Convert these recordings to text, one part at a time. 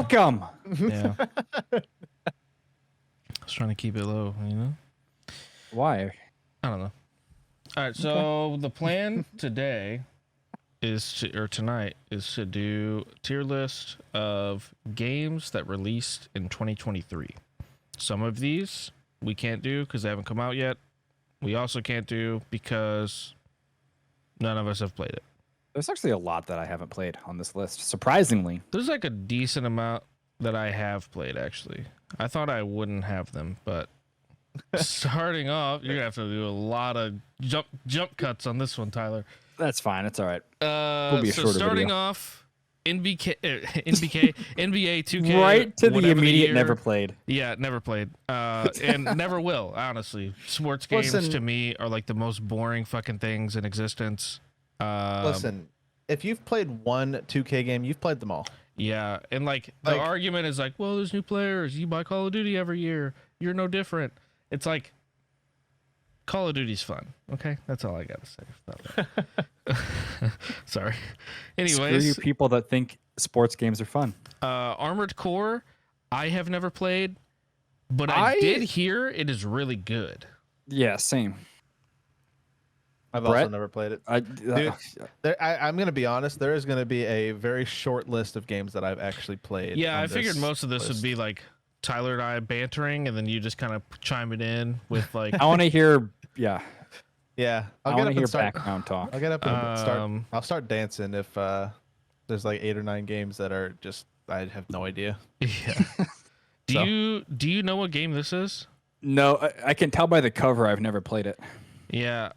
Fuck them. Yeah. I was trying to keep it low, you know? Why? I don't know. All right, so the plan today tonight is to do tier list of games that released in 2023. Some of these we can't do because they haven't come out yet. We also can't do because none of us have played it. There's actually a lot that I haven't played on this list, surprisingly. There's like a decent amount that I have played, actually. I thought I wouldn't have them, but starting off, you're going to have to do a lot of jump cuts on this one, Tyler. That's fine. It's all right. So starting video. off, NBA 2K. Right to the immediate year. never played. Yeah, never played. And never will, honestly. Sports games to me are like the most boring fucking things in existence. Listen, if you've played one 2K game, you've played them all. Yeah, and like the argument is like, well, there's new players. You buy Call of Duty every year. You're no different. It's like Call of Duty's fun. Okay, that's all I gotta say about that. Sorry. Anyways, screw you people that think sports games are fun. Armored Core, I have never played, but I did hear it is really good. Yeah, same. I've also never played it. Dude, I'm going to be honest. There is going to be a very short list of games that I've actually played. Yeah, I figured most of this would be like Tyler and I bantering, and then you just kind of chime it in with like. I want to hear. Yeah. Yeah. I want to hear background talk. I'll get up and start. I'll start dancing if there's like 8 or 9 games that are just I have no idea. Yeah. Do you know what game this is? No, I can tell by the cover. I've never played it. Yeah.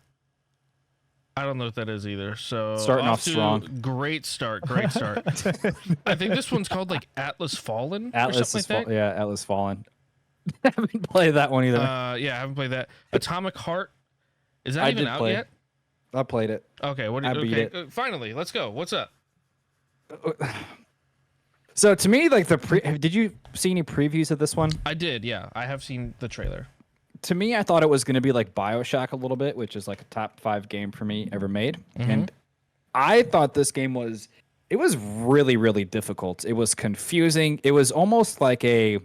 I don't know what that is either. So starting off strong. Great start. I think this one's called like Atlas Fallen. Atlas or something like that. Yeah, Atlas Fallen. I haven't played that one either. Yeah, I haven't played that. Atomic Heart. Is that even out yet? I played it. Okay, I beat it. Finally, let's go. What's up? So to me, like did you see any previews of this one? I did. Yeah, I have seen the trailer. To me, I thought it was going to be like BioShock a little bit, which is like a top 5 game for me ever made. Mm-hmm. And I thought this game was really, really difficult. It was confusing. It was almost like it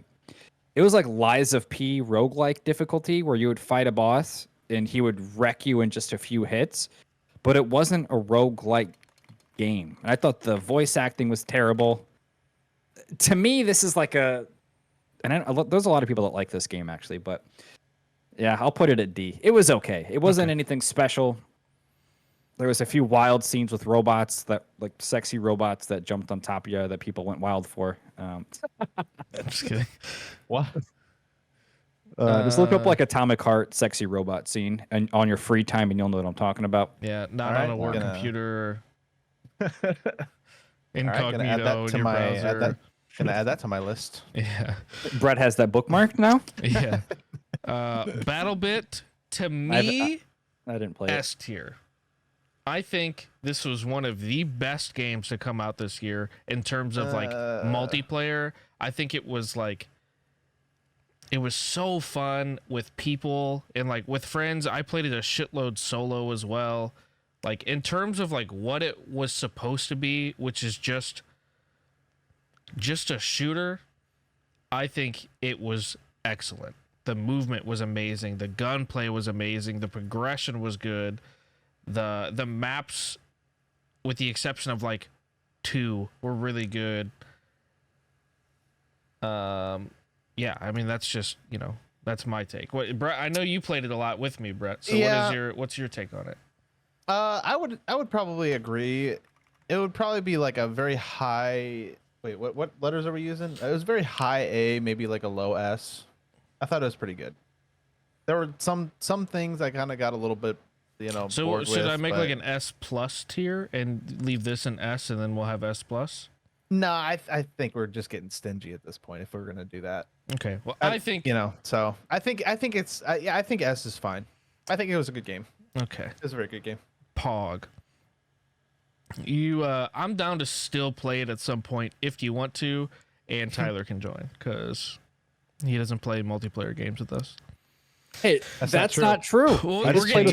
was like Lies of P roguelike difficulty where you would fight a boss and he would wreck you in just a few hits, but it wasn't a roguelike game. And I thought the voice acting was terrible. To me, this is like there's a lot of people that like this game actually, but yeah, I'll put it at D. It was okay. It wasn't anything special. There was a few wild scenes with robots like sexy robots that jumped on top of you that people went wild for. I'm just kidding. What? Just look up like Atomic Heart sexy robot scene and on your free time, and you'll know what I'm talking about. Yeah, not on a work computer. Incognito in your browser. Gonna add that to my list. Yeah. Brett has that bookmarked now. Yeah. BattleBit to me, I didn't play S tier. I think this was one of the best games to come out this year in terms of like multiplayer. I think it was so fun with people and like with friends. I played it a shitload solo as well. Like in terms of like what it was supposed to be, which is just a shooter, I think it was excellent. The movement was amazing. The gunplay was amazing. The progression was good. The maps, with the exception of like 2, were really good. Yeah, I mean that's just, that's my take. What, Brett? I know you played it a lot with me, Brett. So yeah. What's your take on it? I would probably agree. It would probably be like a very high. Wait, what letters are we using? It was very high A, maybe like a low S. I thought it was pretty good. There were some things I kind of got a little bit, So bored should with, I make like an S plus tier and leave this an S, and then we'll have S plus? No, I think we're just getting stingy at this point if we're gonna do that. Okay. Well, I think So I think it's I think S is fine. I think it was a good game. Okay. It was a very good game. Pog. I'm down to still play it at some point if you want to, and Tyler can join because he doesn't play multiplayer games with us. Hey, that's not true. Well, we're getting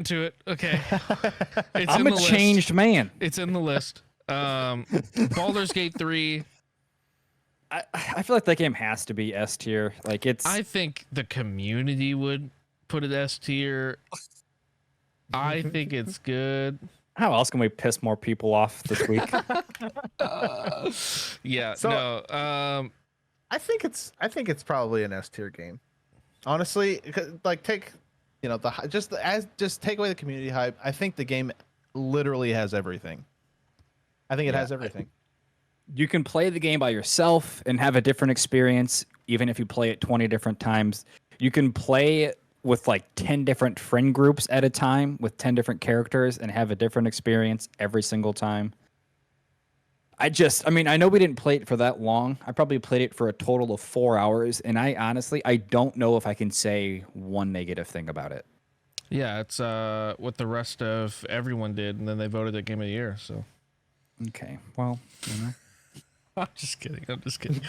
to it. Okay. I'm a changed man. It's in the list. Baldur's Gate 3. I feel like that game has to be S tier. Like it's I think the community would put it S tier. I think it's good. how else can we piss more people off this week? Yeah, So- no. I think it's probably an S tier game. Honestly, like take just take away the community hype. I think the game literally has everything. I think it Yeah, has everything. You can play the game by yourself and have a different experience, even if you play it 20 different times. You can play with like 10 different friend groups at a time with 10 different characters and have a different experience every single time. I mean, I know we didn't play it for that long. I probably played it for a total of 4 hours. And I honestly, I don't know if I can say one negative thing about it. Yeah, it's what the rest of everyone did, and then they voted it Game of the Year. So Okay. Well, I'm just kidding. I'm just kidding.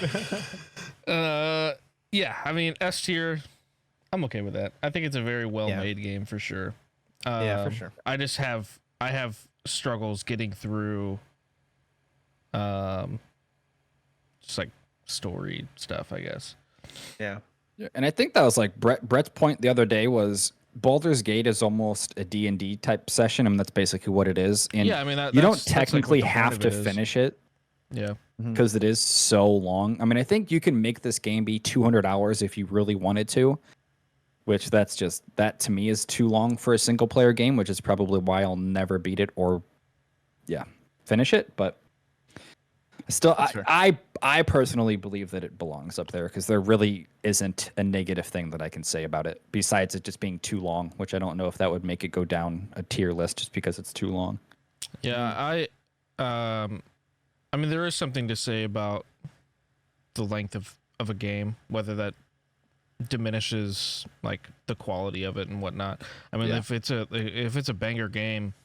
Yeah, I mean S tier. I'm okay with that. I think it's a very well made game for sure. Yeah, for sure. I have struggles getting through, just like story stuff, I guess. Yeah. and I think that was like Brett's point the other day was Baldur's Gate is almost a D&D type session, and that's basically what it is. And Yeah, I mean, you don't that's like what technically the point have of to it is. finish it Yeah. because it is so long. I mean, I think you can make this game be 200 hours if you really wanted to, which that to me is too long for a single player game, which is probably why I'll never beat it or finish it. But still, That's fair. I personally believe that it belongs up there because there really isn't a negative thing that I can say about it besides it just being too long, which I don't know if that would make it go down a tier list just because it's too long. Yeah, I mean, there is something to say about the length of a game, whether that diminishes like the quality of it and whatnot. I mean, Yeah. if it's a banger game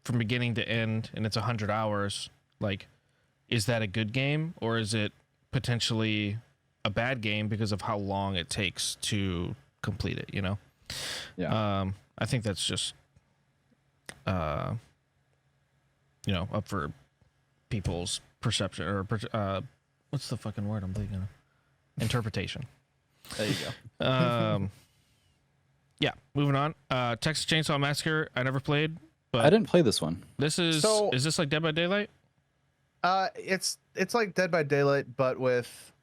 from beginning to end and it's 100 hours, like, is that a good game or is it potentially a bad game because of how long it takes to complete it? You know? Yeah. I think that's just, up for people's perception or what's the fucking word I'm thinking of? Interpretation. There you go. Yeah, moving on. Texas Chainsaw Massacre, I never played, but I didn't play this one. this is So- is this like Dead by Daylight? It's like Dead by Daylight, but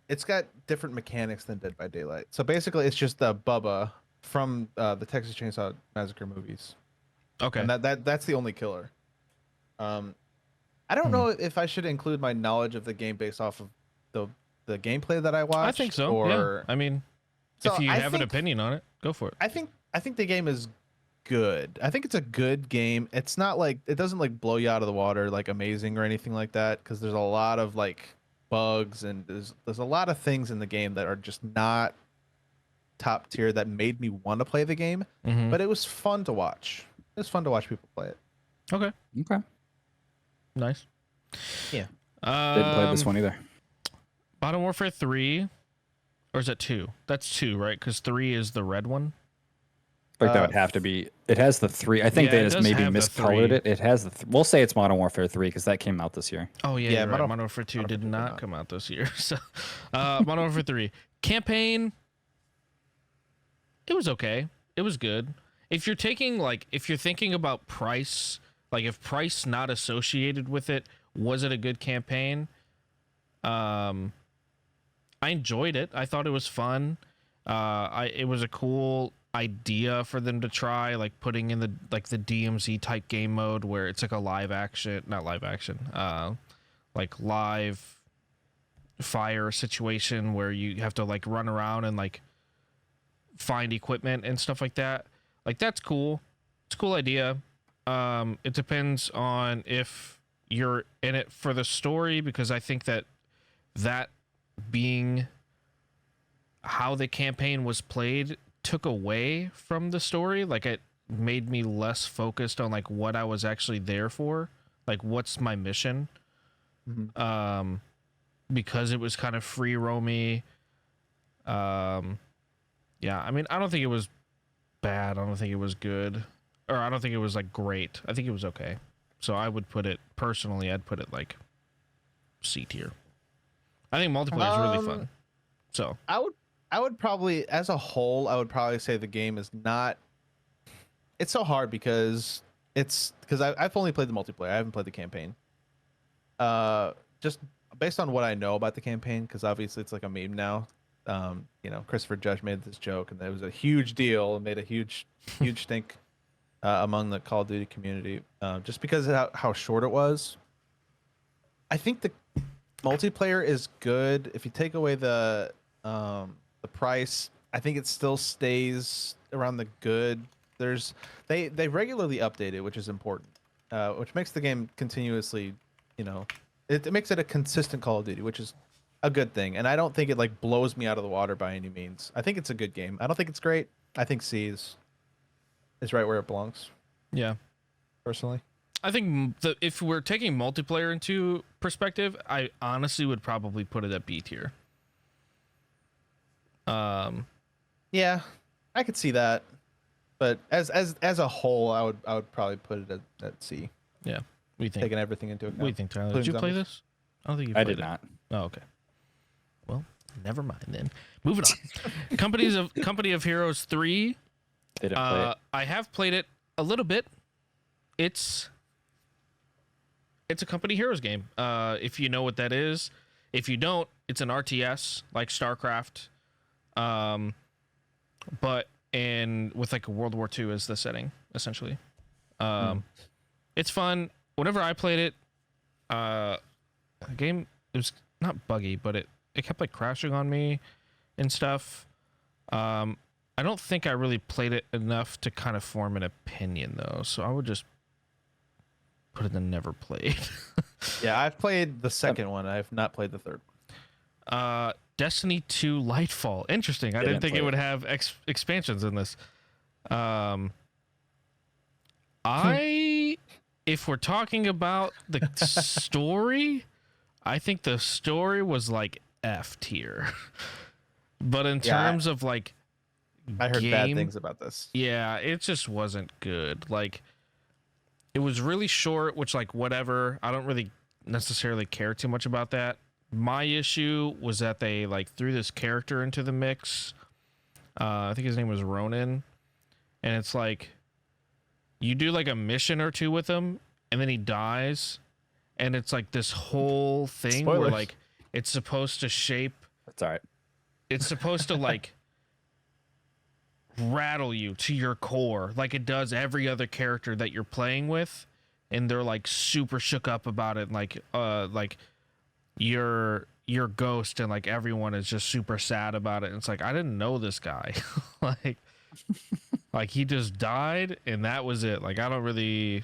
it's got different mechanics than Dead by Daylight. So basically, it's just Bubba from the Texas Chainsaw Massacre movies, Okay. and that's the only killer. I don't know if I should include my knowledge of the game based off of the gameplay that I watched. I think so. Or Yeah. I mean, So if you I have an think- opinion on it, go for it. I think the game is good. I think it's a good game. It's not like it doesn't like blow you out of the water like amazing or anything like that because there's a lot of like bugs and there's a lot of things in the game that are just not top tier that made me want to play the game, Mhm. but it was fun to watch. It was fun to watch people play it. Okay. Okay. Nice. Yeah. Didn't play this one either. Modern Warfare 3, or is it 2? That's 2, right? Because 3 is the red one. Like that would have to be. It has the 3. I think Yeah, they it just does maybe have the miscolored 3. it. It has the. We'll say it's Modern Warfare 3 because that came out this year. Oh yeah, Yeah, you're right. Modern- Modern Warfare 2 Modern did Warfare not did come out this year. So, Modern Warfare 3 campaign. It was okay. It was good. If you're thinking about price, like if price not associated with it, was it a good campaign? I enjoyed it. I thought it was fun. It was a cool idea for them to try, like putting in the DMZ type game mode where it's like a like live fire situation where you have to like run around and like find equipment and stuff like that. Like that's cool. It's a cool idea. It depends on if you're in it for the story, because I think that being how the campaign was played took away from the story. Like it made me less focused on like what I was actually there for, like what's my mission. Because it was kind of free roamy. Yeah, I mean, I don't think it was bad. I don't think it was good, or I don't think it was like great. I think it was okay. So I would put it personally. I'd put it like C tier. I think multiplayer is really Um, fun. So I would probably, as a whole, I would probably say the game is not. It's so hard because I've only played the multiplayer. I haven't played the campaign. Just based on what I know about the campaign, because obviously it's like a meme now. Christopher Judge made this joke, and it was a huge deal and made a huge stink among the Call of Duty community, just because of how short it was. I think the multiplayer is good. If you take away the price, I think it still stays around the good. They regularly update it, which is important, which makes the game continuously, it makes it a consistent Call of Duty, which is a good thing. And I don't think it like blows me out of the water by any means. I think it's a good game. I don't think it's great. I think C is right where it belongs, yeah, personally. I think if we're taking multiplayer into perspective, I honestly would probably put it at B tier. Yeah, I could see that. But as a whole, I would probably put it at C, Yeah. What do you think? taking everything into account. What do you think, Tyler? Did Including you play zombies. this? I don't think you I played did it. not. Oh, okay. Well, never mind then. Moving on. Company of Heroes 3. Didn't play it. I have played it a little bit. It's a Company Heroes game. If you know what that is. If you don't, it's an RTS like StarCraft. But with like a World War II as the setting, essentially. It's fun. Whenever I played it, the game, it was not buggy, but it kept like crashing on me and stuff. I don't think I really played it enough to kind of form an opinion though, so I would just put it in never played. Yeah, I've played the second one. I have not played the third. Destiny 2 Lightfall. Interesting. I didn't think it would have expansions in this. If we're talking about the story, I think the story was like F tier. But in terms of like I heard bad game, things about this. yeah, it just wasn't good. Like it was really short, which like whatever. I don't really necessarily care too much about that. My issue was that they like threw this character into the mix. I think his name was Ronan, and it's like you do like a mission or two with him, and then he dies, and it's like this whole thing where Spoilers. like it's supposed to shape. That's all right. It's supposed to like rattle you to your core, like it does every other character that you're playing with, and they're like super shook up about it, and like your Ghost and like everyone is just super sad about it. And it's like I didn't know this guy. like he just died and that was it. Like I don't really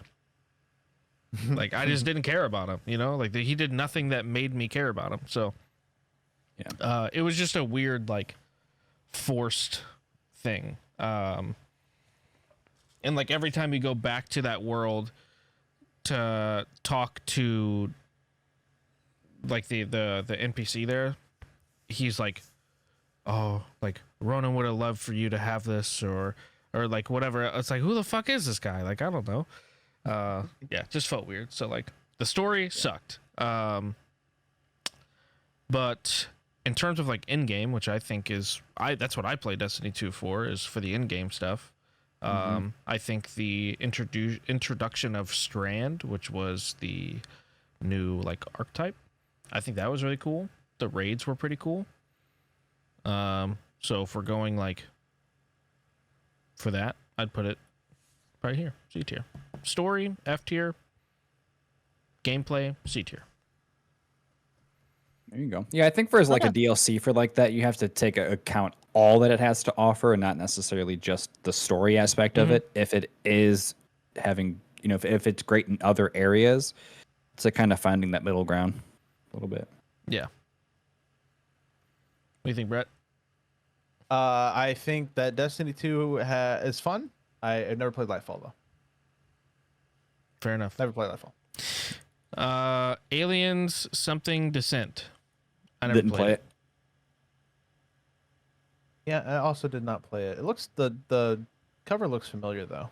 like I just didn't care about him, like he did nothing that made me care about him. So Yeah. it was just a weird like forced thing. And like every time you go back to that world to talk to like the NPC there, he's like, oh, like Ronan would have loved for you to have this or like whatever. It's like, who the fuck is this guy? Like I don't know. Yeah, just felt weird. So like the story sucked. But in terms of like in-game, which I think is that's what I play Destiny 2 for, is for the in-game stuff. I think the introduction of Strand, which was the new like archetype, I think that was really cool. The raids were pretty cool. So if we're going like for that, I'd put it right here, C tier. Story, F tier. Gameplay, C tier. There you go. Yeah, I think for like a DLC for like that, you have to take account all that it has to offer and not necessarily just the story aspect of it. If it is having, if it's great in other areas, it's like kind of finding that middle ground a little bit. Yeah. What do you think, Brett? I think that Destiny 2 is fun. I've never played Lightfall though. Fair enough. Never played Lightfall. Aliens something Descent. I never Didn't play it. Yeah, I also did not play it. It looks the cover looks familiar though.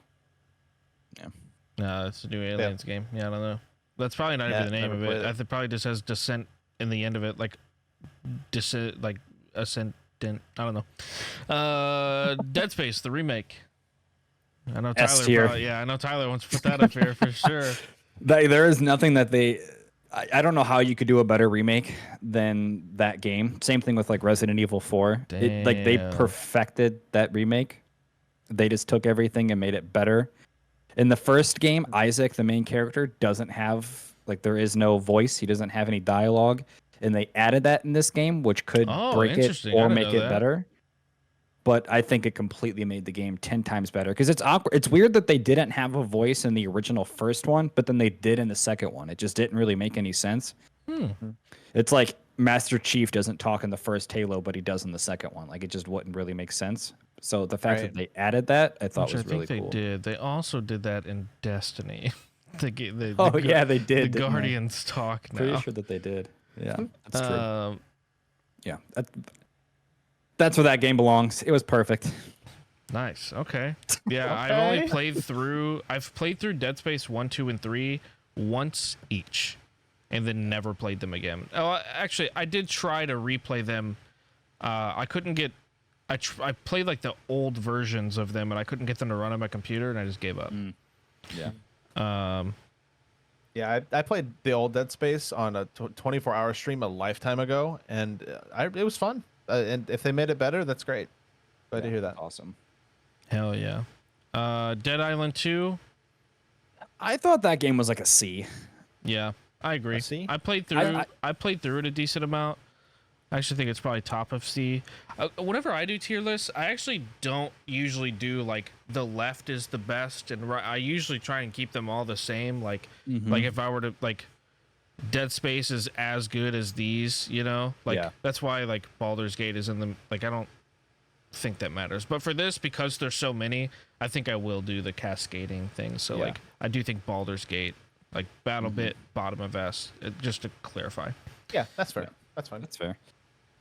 No, it's a new Aliens game. Yeah, I don't know. That's probably not even the name never of played it. it. It probably just has Descent in the end of it. Like like ascendant. I don't know. Dead Space, the remake. I know S Tyler. tier. I know Tyler wants to put that up here for sure. There is nothing that I don't know how you could do a better remake than that game. Same thing with like Resident Evil 4. Like they Damn. perfected that remake. They just took everything and made it better. In the first game, Isaac, the main character, doesn't have like there is no voice. He doesn't have any dialogue, and they added that in this game, which could Oh, break it interesting. I or didn't make know it that. better. But I think it completely made the game 10 times better because it's awkward. It's weird that they didn't have a voice in the original first one, but then they did in the second one. It just didn't really make any sense. Hmm. It's like Master Chief doesn't talk in the first Halo, but he does in the second one. Like it just wouldn't really make sense. So the fact that Right. they added that, I thought Which was I really think cool. they did. They also did that in Destiny. Oh yeah, they did. The didn't they? Guardians talk Pretty now. sure that they did. Yeah, that's true. Um, Yeah, that's where that game belongs. It was perfect. nice. Okay. Yeah, I've only Okay. played through. I've played through Dead Space 1, 2, and 3 once each, and then never played them again. Oh, actually, I did try to replay them. I couldn't get. I played like the old versions of them, and I couldn't get them to run on my computer, and I just gave up. Yeah. Yeah, I played the old Dead Space on a 24-hour stream a lifetime ago, and it was fun. And if they made it better, that's great. Glad to hear that. Awesome. Hell yeah. Dead Island 2. I thought that game was like a C. Yeah, I agree. C? I played through. I played through it a decent amount. I actually think it's probably top of C. Whenever I do tier lists, I actually don't usually do like the left is the best, and right. I usually try and keep them all the same. Like if I were to like, Dead Space is as good as these. You know, like Yeah. that's why like Baldur's Gate is in the like. I don't think that matters, but for this, because there's so many, I think I will do the cascading thing. So Yeah. like, I do think Baldur's Gate, like BattleBit, bottom of S, just to clarify. Yeah, that's fair. That's fine. That's fair.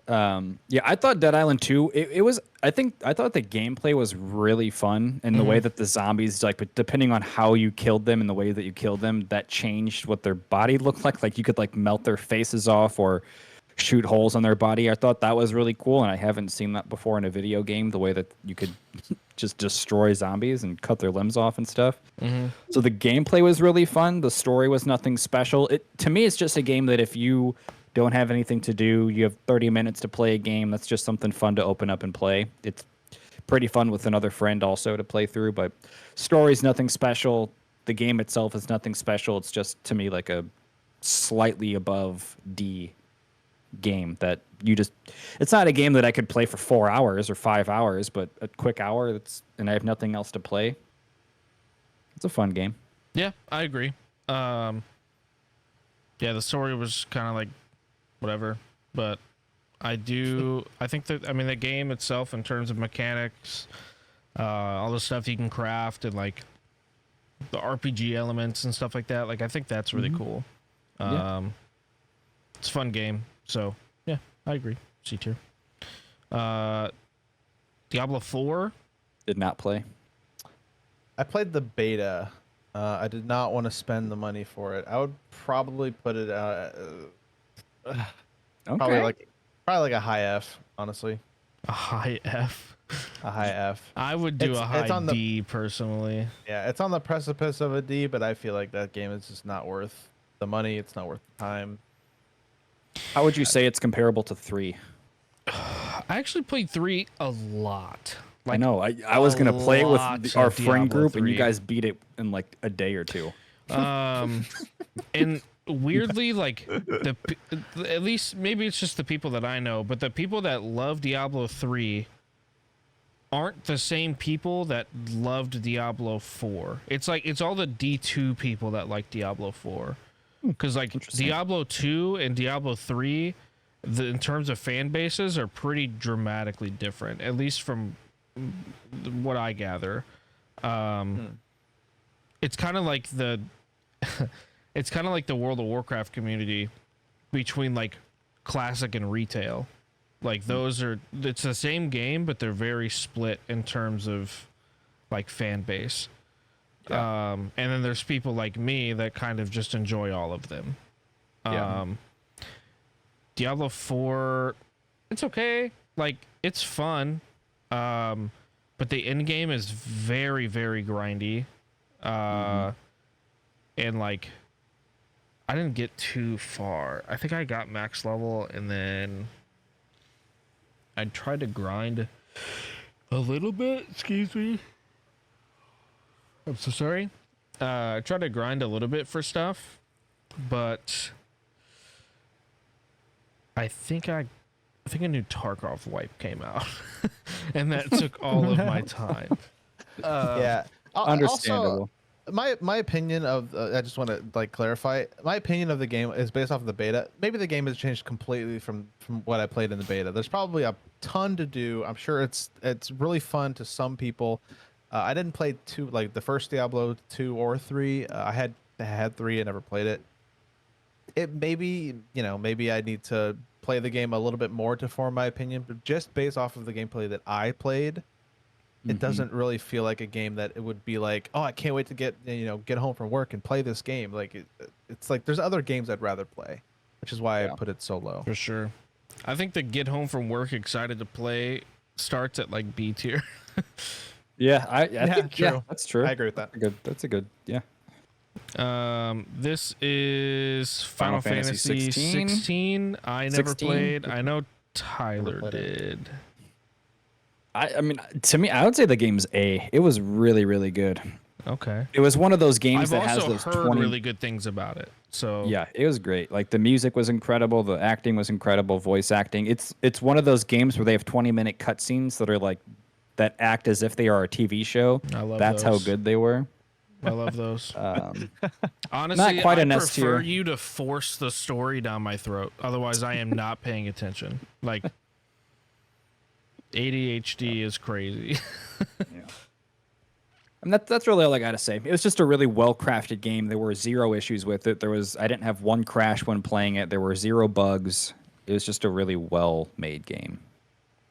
Yeah, I thought Dead Island 2, it was I thought the gameplay was really fun and the way that the zombies like depending on how you killed them and the way that you killed them, that changed what their body looked like. Like you could like melt their faces off or shoot holes on their body. I thought that was really cool and I haven't seen that before in a video game, the way that you could just destroy zombies and cut their limbs off and stuff. So the gameplay was really fun. The story was nothing special. To me, it's just a game that if you don't have anything to do, you have 30 minutes to play a game, that's just something fun to open up and play. It's pretty fun with another friend also to play through, but story's nothing special. The game itself is nothing special. It's just, to me, like a slightly above D game that you just... It's not a game that I could play for 4 hours or 5 hours, but a quick hour, and I have nothing else to play. It's a fun game. Yeah, I agree. Yeah, the story was kind of like whatever, but I think that, I mean, the game itself in terms of mechanics, all the stuff you can craft and like the RPG elements and stuff like that, like I think that's really cool. Yeah. It's a fun game. So yeah, I agree. C tier. Diablo 4. Did not play. I played the beta. I did not want to spend the money for it. I would probably put it Okay. probably like a high F, honestly. A high F. A high F. I would do It's- a high it's on the- D personally. Yeah, it's on the precipice of a D, but I feel like that game is just not worth the money. It's not worth the time. How would you say it's comparable to 3? I actually played 3 a lot. I know. I was gonna play it with lot our of friend Diablo group, and you 3. guys beat it in like a day or two. And weirdly, like at least maybe it's just the people that I know, but the people that love Diablo 3 aren't the same people that loved Diablo 4. It's like it's all the D2 people that like Diablo 4. Because like Interesting. Diablo 2 and Diablo 3, in terms of fan bases, are pretty dramatically different, at least from what I gather. It's kind of like the it's kind of like the World of Warcraft community between like classic and retail. Like those are, it's the same game, but they're very split in terms of like fan base. And then there's people like me that kind of just enjoy all of them. Yeah. Diablo 4, it's okay. Like, it's fun. But the end game is very, very grindy. And like, I didn't get too far. I think I got max level and then I tried to grind a little bit. Excuse me. I'm so sorry. I tried to grind a little bit for stuff, but I think a new Tarkov wipe came out, and that took all of my time. Yeah. Understandable. Also, my opinion of I just want to like clarify. My opinion of the game is based off of the beta. Maybe the game has changed completely from what I played in the beta. There's probably a ton to do. I'm sure it's really fun to some people. I didn't play the first Diablo 2 or 3. I had 3 and never played it. It maybe I need to play the game a little bit more to form my opinion, but just based off of the gameplay that I played, it doesn't really feel like a game that it would be like, oh, I can't wait to get home from work and play this game. Like it's like there's other games I'd rather play, which is why I put it so low. For sure. I think the get home from work excited to play starts at like B tier. Yeah, I think true. that's true. I agree with that. That's a good yeah. This is Final Fantasy 16. I never 16? played. I know Tyler Never played it. did. I mean, to me, I would say the game's A. It was really, really good. Okay. It was one of those games I've that has also those heard 20. really good things about it. So Yeah, it was great. Like the music was incredible, the acting was incredible, voice acting. It's one of those games where they have 20-minute cutscenes that are like that act as if they are a TV show. I love That's how those. good they were. I love those. Um, Honestly, not quite I an S prefer tier. you to force the story down my throat. Otherwise, I am not paying attention. Like ADHD is crazy. and that's really all I gotta say. It was just a really well-crafted game. There were zero issues with it. I didn't have one crash when playing it. There were zero bugs. It was just a really well-made game.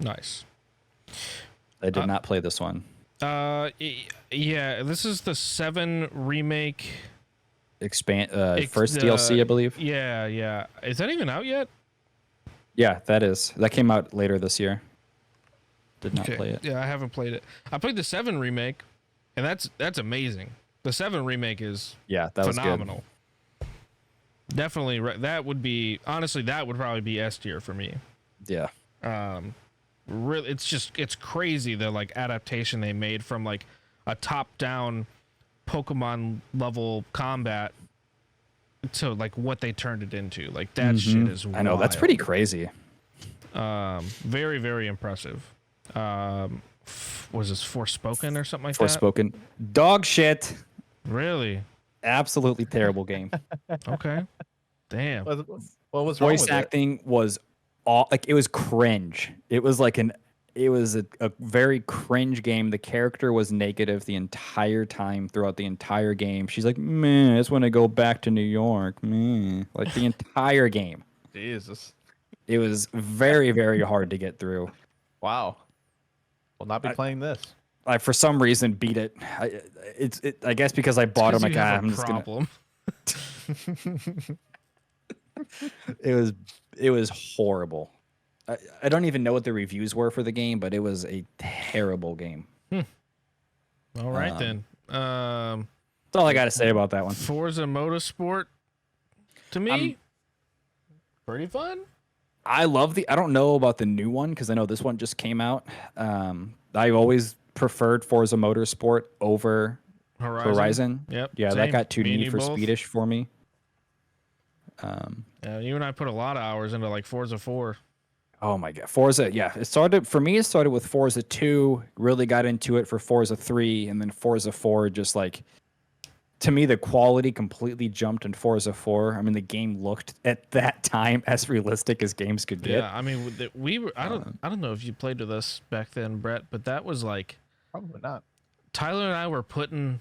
Nice. I did not play this one. Yeah, this is the 7 remake. First DLC, I believe. Yeah. Is that even out yet? Yeah, that came out later this year. Did not play it. Yeah, I haven't played it. I played the 7 remake, and that's amazing. The 7 remake is Yeah, that was phenomenal. Definitely, that would probably be S tier for me. good. Yeah. Really, it's crazy the like adaptation they made from like a top-down Pokemon level combat to like what they turned it into. Like that shit is wild. I know, that's pretty crazy. Very, very impressive. Was this Forspoken or something like Forspoken. Dog shit. that? Really? Absolutely terrible game. Okay. Damn. What was wrong Voice with it? acting was it was cringe. It was like a very cringe game. The character was negative the entire time throughout the entire game. She's like, man, I just want to go back to New York. Man. Like the entire game. Jesus. It was very, very hard to get through. Wow. Will not be playing this. I for some reason beat it. I guess because I bought it. I'm like, I'm just gonna. problem. It was horrible. I don't even know what the reviews were for the game, but it was a terrible game. All right then. That's all I got to say about that one. Forza Motorsport, to me, pretty fun. I don't know about the new one because I know this one just came out. I always preferred Forza Motorsport over Horizon. Yep. Yeah, same. that got too Me and Need you for both. Speedish for me. Yeah, you and I put a lot of hours into like Forza 4. Oh my god, Forza! Yeah, it started with Forza 2. Really got into it for Forza 3, and then Forza 4. Just like, to me, the quality completely jumped in Forza 4. I mean, the game looked at that time as realistic as games could get. Yeah, I mean, we were. I don't know if you played with us back then, Brett, but that was like Probably not. Tyler and I were putting.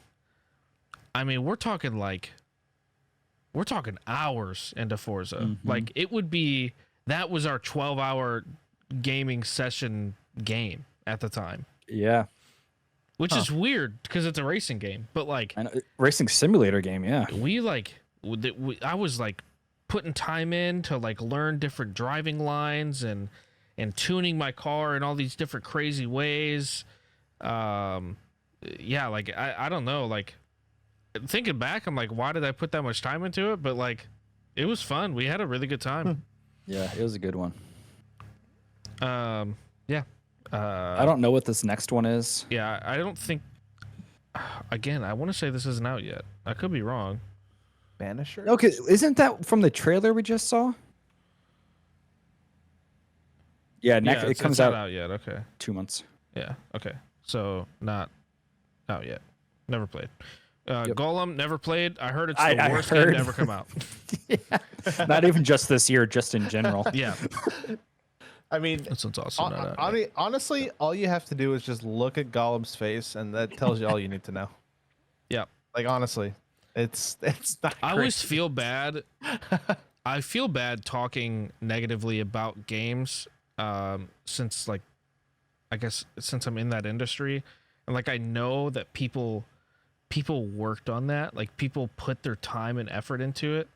I mean, we're talking hours into Forza. Like it would be. That was our 12-hour gaming session game at the time, Yeah, which is weird because it's a racing game. But like, and racing simulator game. Yeah, I was like putting time in to like learn different driving lines and tuning my car in all these different crazy ways. Yeah, like I don't know, like thinking back, I'm like, why did I put that much time into it? But like, it was fun. We had a really good time. Yeah, it was a good one. Yeah. I don't know what this next one is. Yeah, I don't think. Again, I want to say this isn't out yet. I could be wrong. Banisher. Okay, isn't that from the trailer we just saw? Yeah, next Yeah, it comes not out out yet. Okay. 2 months. Yeah. Okay. So not out yet. Never played. Yep. Golem never played. I heard it's the I worst heard. game to ever come out. Not even just this year, just in general. Yeah. I mean, This one's also not out yet. honestly, all you have to do is just look at Gollum's face, and that tells you all you need to know. Yeah. Like honestly, it's not. I always great. feel bad. I feel bad talking negatively about games, since like, I guess since I'm in that industry, and like I know that people worked on that, like people put their time and effort into it.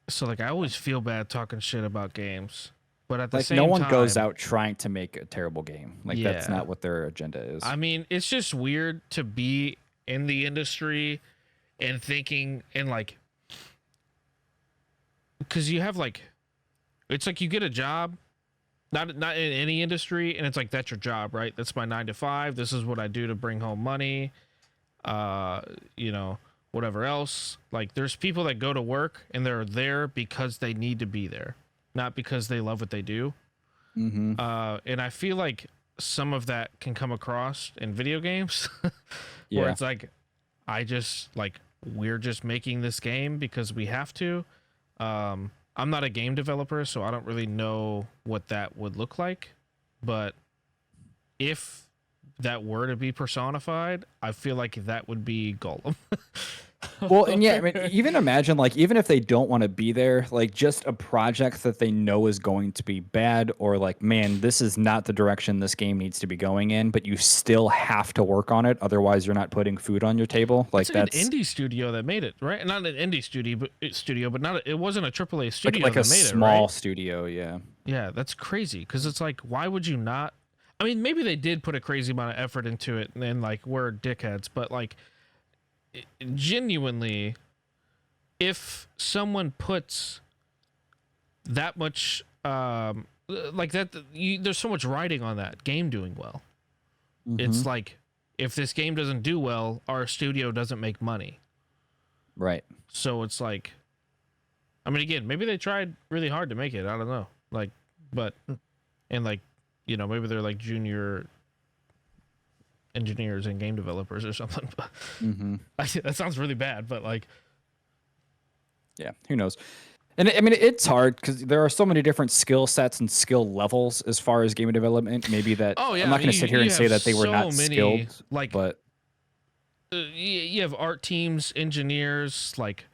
So like I always feel bad talking shit about games, but at the Like same no one time, goes out trying to make a terrible game. Like that's Yeah. not what their agenda is. I mean, it's just weird to be in the industry and thinking and like, because you have like, it's like you get a job, not in any industry, and it's like that's your job, right? That's my 9 to 5. This is what I do to bring home money. You know, whatever else. Like, there's people that go to work and they're there because they need to be there, not because they love what they do. Mm-hmm. And I feel like some of that can come across in video games where Yeah. it's like, we're just making this game because we have to. I'm not a game developer, so I don't really know what that would look like. But if that were to be personified, I feel like that would be Golem. Well, and yeah, I mean, even imagine like even if they don't want to be there, like just a project that they know is going to be bad, or like, man, this is not the direction this game needs to be going in, but you still have to work on it, otherwise you're not putting food on your table. Like It's that's an indie studio that made it, right? Not an indie studio, but not it wasn't a AAA studio like a that made small it, right? studio, yeah. Yeah, that's crazy because it's like, why would you not? I mean, maybe they did put a crazy amount of effort into it, and like we're dickheads, but like genuinely, if someone puts that much like that, there's so much riding on that game doing well. It's like, if this game doesn't do well, our studio doesn't make money. Right. So it's like, I mean, again, maybe they tried really hard to make it. I don't know. Like, but, and like, you know, maybe they're like junior engineers and game developers or something. Mm-hmm. That sounds really bad, but like, Yeah, who knows? And I mean, it's hard because there are so many different skill sets and skill levels as far as game development. Maybe that oh yeah, I'm not going to sit here and say have that they were so not many, skilled, like, but you have art teams, engineers, like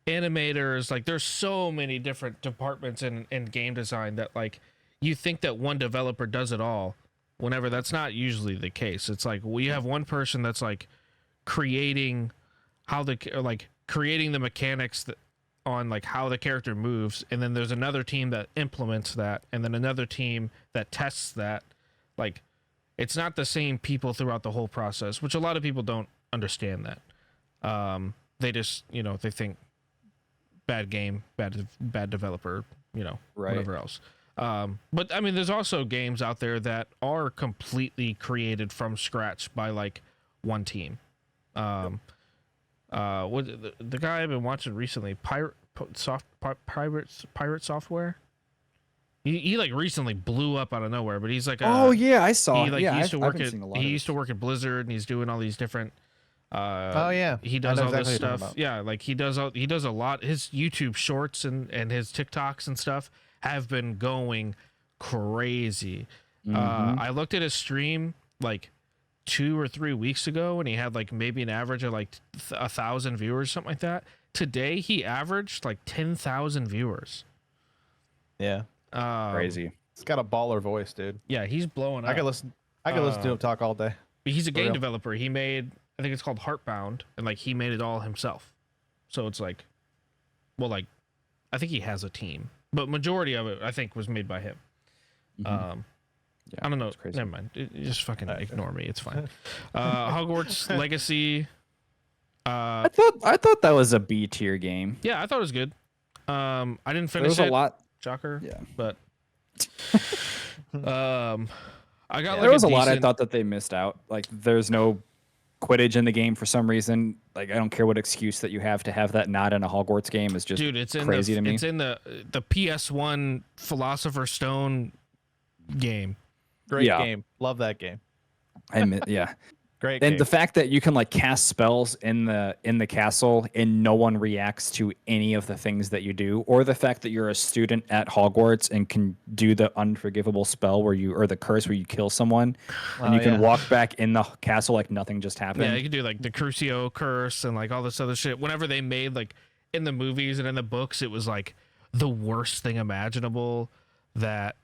animators, like there's so many different departments in game design that like you think that one developer does it all, whenever that's not usually the case. It's like, well, you have one person that's like creating creating the mechanics that on like how the character moves, and then there's another team that implements that, and then another team that tests that. Like, it's not the same people throughout the whole process, which a lot of people don't understand that. They just, you know, they think bad game, bad developer, you know, Right. whatever else. But I mean, there's also games out there that are completely created from scratch by like one team. What the guy I've been watching recently, Pirate Software. He like recently blew up out of nowhere, but he's like oh yeah, I saw. he like Yeah, he used to I've work been at seeing a lot he of used to work at Blizzard, and he's doing all these different Oh yeah, he I does know all this exactly what you're talking stuff. about. Yeah, like he does a lot. His YouTube shorts and his TikToks and stuff have been going crazy. I looked at his stream like 2 or 3 weeks ago, and he had like maybe an average of like 1,000 viewers, something like that. Today he averaged like 10,000 viewers. Yeah, crazy. it's got a baller voice, dude. Yeah, he's blowing up. I could listen to him talk all day. He's a game real. developer. He made, I think it's called Heartbound, and like he made it all himself. So it's like, well, like, I think he has a team, but majority of it I think was made by him. Yeah, I don't know. it's crazy. Never mind. You just fucking ignore me. It's fine. Hogwarts Legacy. I thought that was a B tier game. Yeah, I thought it was good. I didn't There finish was it. a lot. Shocker. Yeah. But I got like There was a lot I decent- thought that they missed out. Like, there's no Quidditch in the game for some reason. Like, I don't care what excuse that you have to have that not in a Hogwarts game is just dude, it's in crazy the, to me. It's in the PS1 Philosopher's Stone game. Great Yeah. game. Love that game. Yeah. Great And game. the fact that you can like cast spells in the castle and no one reacts to any of the things that you do, or the fact that you're a student at Hogwarts and can do the unforgivable spell or the curse where you kill someone and Oh, you can yeah. walk back in the castle like nothing just happened. Yeah, you can do like the Crucio curse and like all this other shit. Whenever they made like in the movies and in the books, it was like the worst thing imaginable. That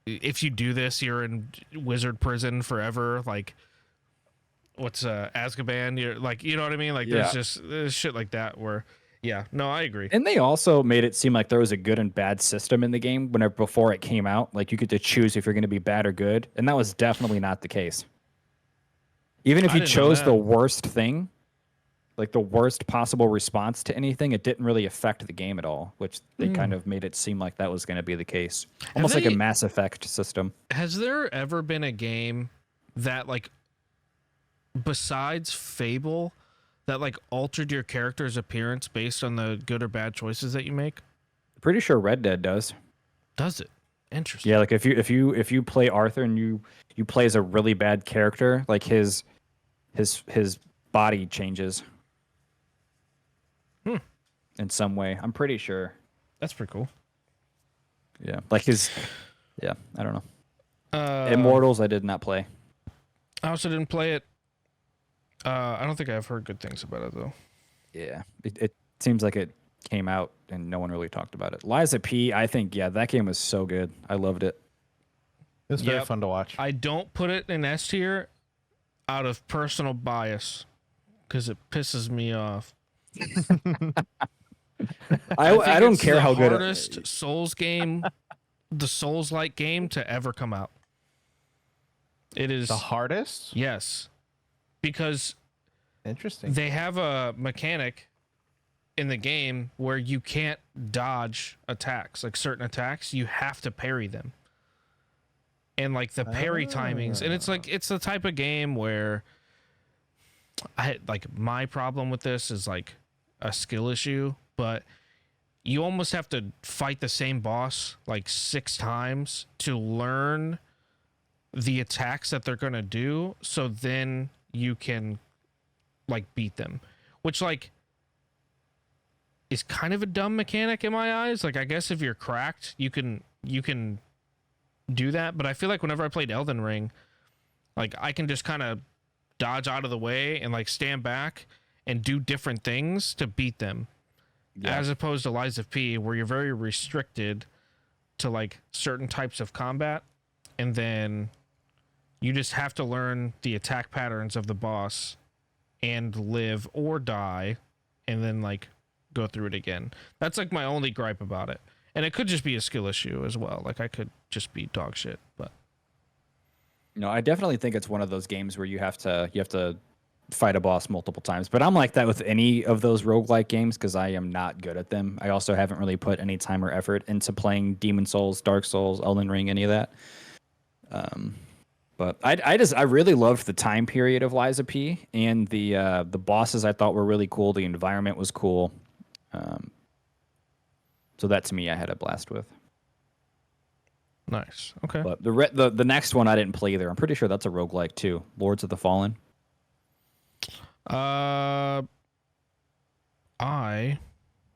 if you do this, you're in wizard prison forever. Like, what's Azkaban? You're like, you know what I mean? Like, there's shit like that where, yeah, no, I agree. And they also made it seem like there was a good and bad system in the game whenever before it came out. Like, you get to choose if you're going to be bad or good, and that was definitely not the case. Even if I you didn't know chose that. the worst thing, like the worst possible response to anything, it didn't really affect the game at all, which they kind of made it seem like that was going to be the case. Almost like a they- Mass Effect system. Has there ever been a game that like, besides Fable, that like altered your character's appearance based on the good or bad choices that you make? Pretty sure Red Dead does. Does it? Interesting. Yeah, like if you play Arthur and you play as a really bad character, like his body changes. In some way. I'm pretty sure. That's pretty cool. Yeah. Like yeah, I don't know. Um, Immortals I did not play. I also didn't play it. I don't think I've heard good things about it though. Yeah. It seems like it came out and no one really talked about it. Liza P, I think, yeah, that game was so good. I loved it. It was very Yep. fun to watch. I don't put it in S tier out of personal bias because it pisses me off. I think don't it's care the how good hardest Souls game, the Souls-like game to ever come out. It is The hardest? yes, because Interesting. they have a mechanic in the game where you can't dodge attacks, like certain attacks, you have to parry them. And like the parry timings, and it's like it's the type of game where my problem with this is like a skill issue, but you almost have to fight the same boss like 6 times to learn the attacks that they're going to do, so then you can like beat them, which like is kind of a dumb mechanic in my eyes. Like, I guess if you're cracked, you can do that, but I feel like whenever I played Elden Ring, like I can just kind of dodge out of the way and like stand back and do different things to beat them. Yeah. As opposed to Lies of P, where you're very restricted to like certain types of combat, and then you just have to learn the attack patterns of the boss and live or die, and then like go through it again. That's like my only gripe about it. And it could just be a skill issue as well. Like I could just be dog shit, but No, I definitely think it's one of those games where you have to fight a boss multiple times. But I'm like that with any of those roguelike games because I am not good at them. I also haven't really put any time or effort into playing Demon Souls, Dark Souls, Elden Ring, any of that. But I really loved the time period of Liza P and the bosses I thought were really cool. The environment was cool. So that to me I had a blast with. nice. Okay. But the next one I didn't play either. I'm pretty sure that's a roguelike too. Lords of the Fallen. I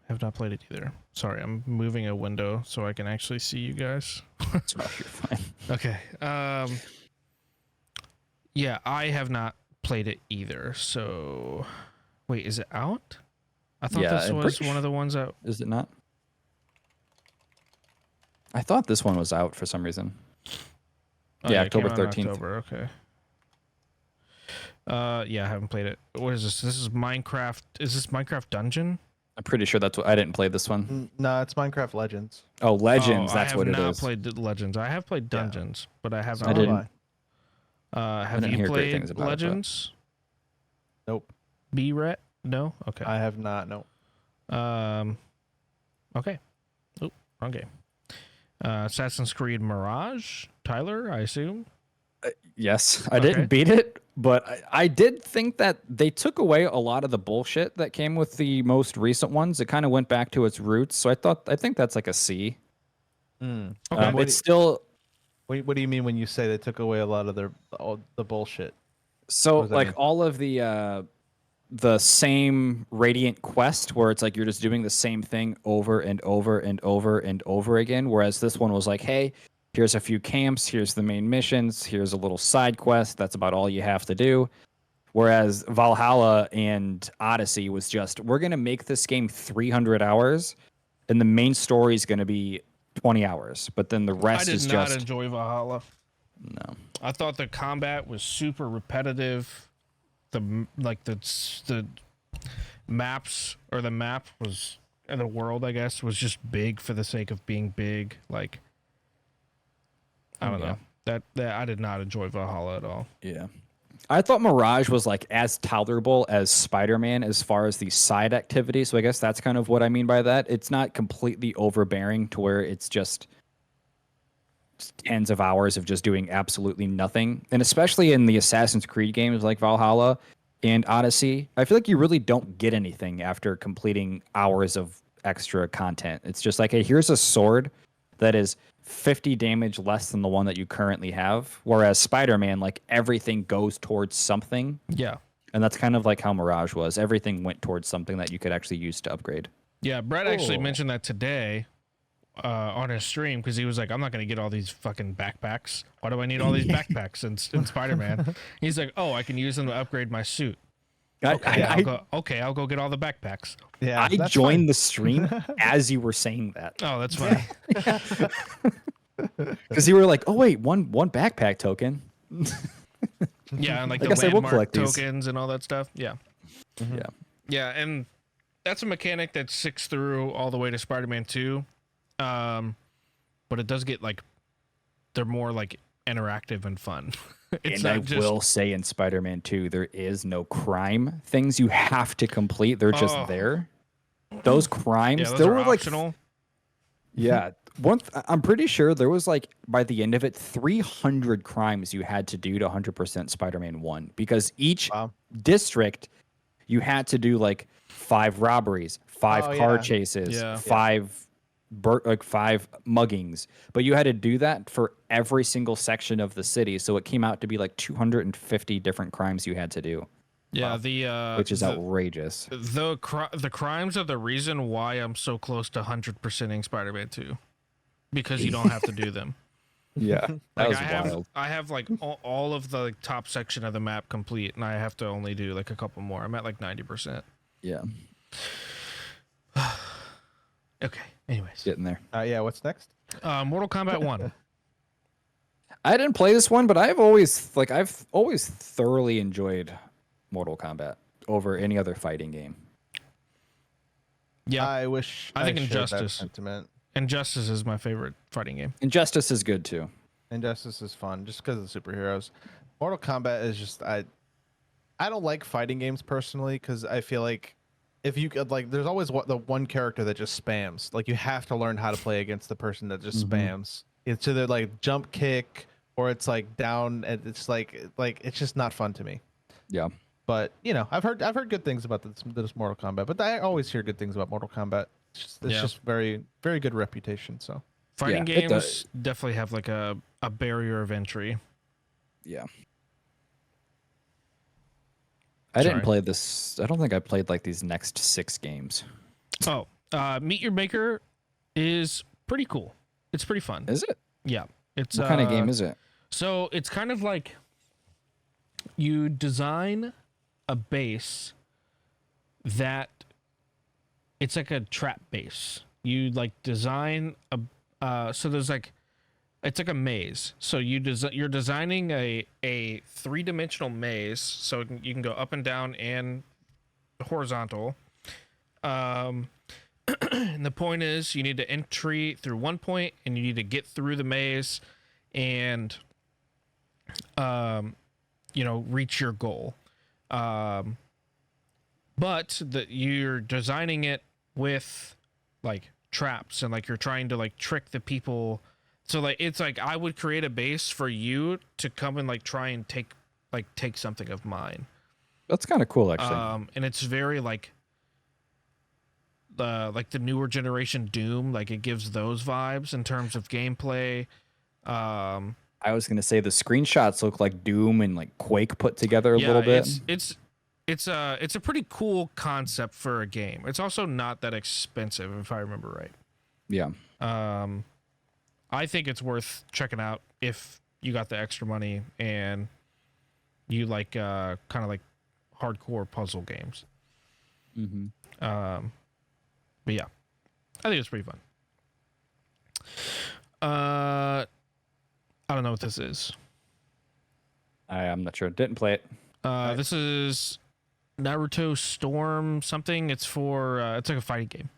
have not played it either. Sorry, I'm moving a window so I can actually see you guys. So you're fine. Okay. Yeah, I have not played it either. So, wait, is it out? I thought Yeah, this I'm was pretty one of the ones out. Is it not? I thought this one was out for some reason. Oh, Yeah, it came October out in 13th. October, okay. Yeah, I haven't played it. What is this? This is Minecraft. Is this Minecraft Dungeon? I'm pretty sure that's what I didn't play this one. No, it's Minecraft Legends. Oh, Legends, Oh, that's what it I have not is. played the Legends. I have played Yeah. Dungeons, but I have So not. I have didn't. Have didn't you hear great things played about it, but- Legends? Nope. B-Ret? No? Okay. I have not. No. Okay. Oop, wrong game. Assassin's Creed Mirage? Tyler, I assume? Yes, I Okay. didn't beat it, but I did think that they took away a lot of the bullshit that came with the most recent ones. It kind of went back to its roots, so I think that's like a C. Mm. Okay. What It's still What do you mean when you say they took away a lot of all the bullshit? so does that like mean? all of the same Radiant quest where it's like you're just doing the same thing over and over and over and over again. Whereas this one was like, hey, here's a few camps, here's the main missions, here's a little side quest. That's about all you have to do. Whereas Valhalla and Odyssey was just, we're going to make this game 300 hours and the main story is going to be 20 hours. But then the I rest did is not just, enjoy Valhalla. no. I thought the combat was super repetitive. The maps or the map was, and the world, I guess, was just big for the sake of being big. Like, I don't Yeah. know. That I did not enjoy Valhalla at all. Yeah. I thought Mirage was like as tolerable as Spider-Man as far as the side activities. So I guess that's kind of what I mean by that. It's not completely overbearing to where it's just tens of hours of just doing absolutely nothing. And especially in the Assassin's Creed games like Valhalla and Odyssey, I feel like you really don't get anything after completing hours of extra content. It's just like, hey, here's a sword that is 50 damage less than the one that you currently have. Whereas Spider-Man, like everything goes towards something. Yeah. And that's kind of like how Mirage was. Everything went towards something that you could actually use to upgrade. Yeah, Brett actually Oh. mentioned that today on his stream because he was like, I'm not going to get all these fucking backpacks. Why do I need all these backpacks in Spider-Man? He's like, oh, I can use them to upgrade my suit. I'll go get all the backpacks. Yeah, I that's joined fine. the stream as you were saying that. Oh, that's fine. Because you were like, oh, wait, one backpack token. Yeah, and like I the guess I will landmark collect these. tokens and all that stuff. Yeah. Yeah. Yeah, and that's a mechanic that sticks through all the way to Spider-Man 2. But it does get like they're more like interactive and fun. It's And I not just will say in Spider-Man 2, there is no crime things you have to complete. They're just Oh. there. Those crimes, yeah, those there are were like, optional. yeah. I'm pretty sure there was like, by the end of it, 300 crimes you had to do to 100% Spider-Man 1. Because each Wow. district, you had to do like 5 robberies, 5 Oh, car yeah. chases, Yeah. 5 5 muggings, but you had to do that for every single section of the city, so it came out to be like 250 different crimes you had to do, Yeah, the which is the, outrageous. the crimes are the reason why I'm so close to 100%ing Spider-Man 2 because you don't have to do them. Yeah, that Like was I have wild. I have like all of the like, top section of the map complete and I have to only do like a couple more. I'm at like 90%. Yeah, Okay. Anyways, getting there. Yeah, what's next? Mortal Kombat 1. I didn't play this one, but I've always thoroughly enjoyed Mortal Kombat over any other fighting game. Yeah. I wish I think shared that Injustice. sentiment. Injustice is my favorite fighting game. Injustice is good too. Injustice is fun just because of the superheroes. Mortal Kombat is just I don't like fighting games personally because I feel like if you could like there's always the one character that just spams. Like you have to learn how to play against the person that just spams. It's either like jump kick or it's like down and it's like it's just not fun to me. Yeah. But you know, I've heard good things about this Mortal Kombat, but I always hear good things about Mortal Kombat. It's Yeah. just very very good reputation. So Fighting Yeah, it games definitely have like a barrier of entry. Yeah. I Sorry. didn't play this. I don't think I played like these next 6 games. Oh, Meet Your Maker is pretty cool. It's pretty fun. Is it? Yeah. It's What kind of game is it? So it's kind of like you design a base that it's like a trap base. You like design a so there's like It's like a maze. So you're designing a three-dimensional maze, so you can go up and down and horizontal. And the point is, you need to entry through one point, and you need to get through the maze, and reach your goal. But you're designing it with like traps, and like you're trying to like trick the people. So like it's like I would create a base for you to come and like try and take something of mine. That's kind of cool, actually. And it's very like the newer generation Doom. Like it gives those vibes in terms of gameplay. I was gonna say the screenshots look like Doom and like Quake put together a little bit. It's a pretty cool concept for a game. It's also not that expensive, if I remember right. Yeah. I think it's worth checking out if you got the extra money and you like kind of like hardcore puzzle games. Mm-hmm. But yeah, I think it's pretty fun. I don't know what this is. I'm not sure. Didn't play it. This is Naruto Storm something. It's for it's like a fighting game.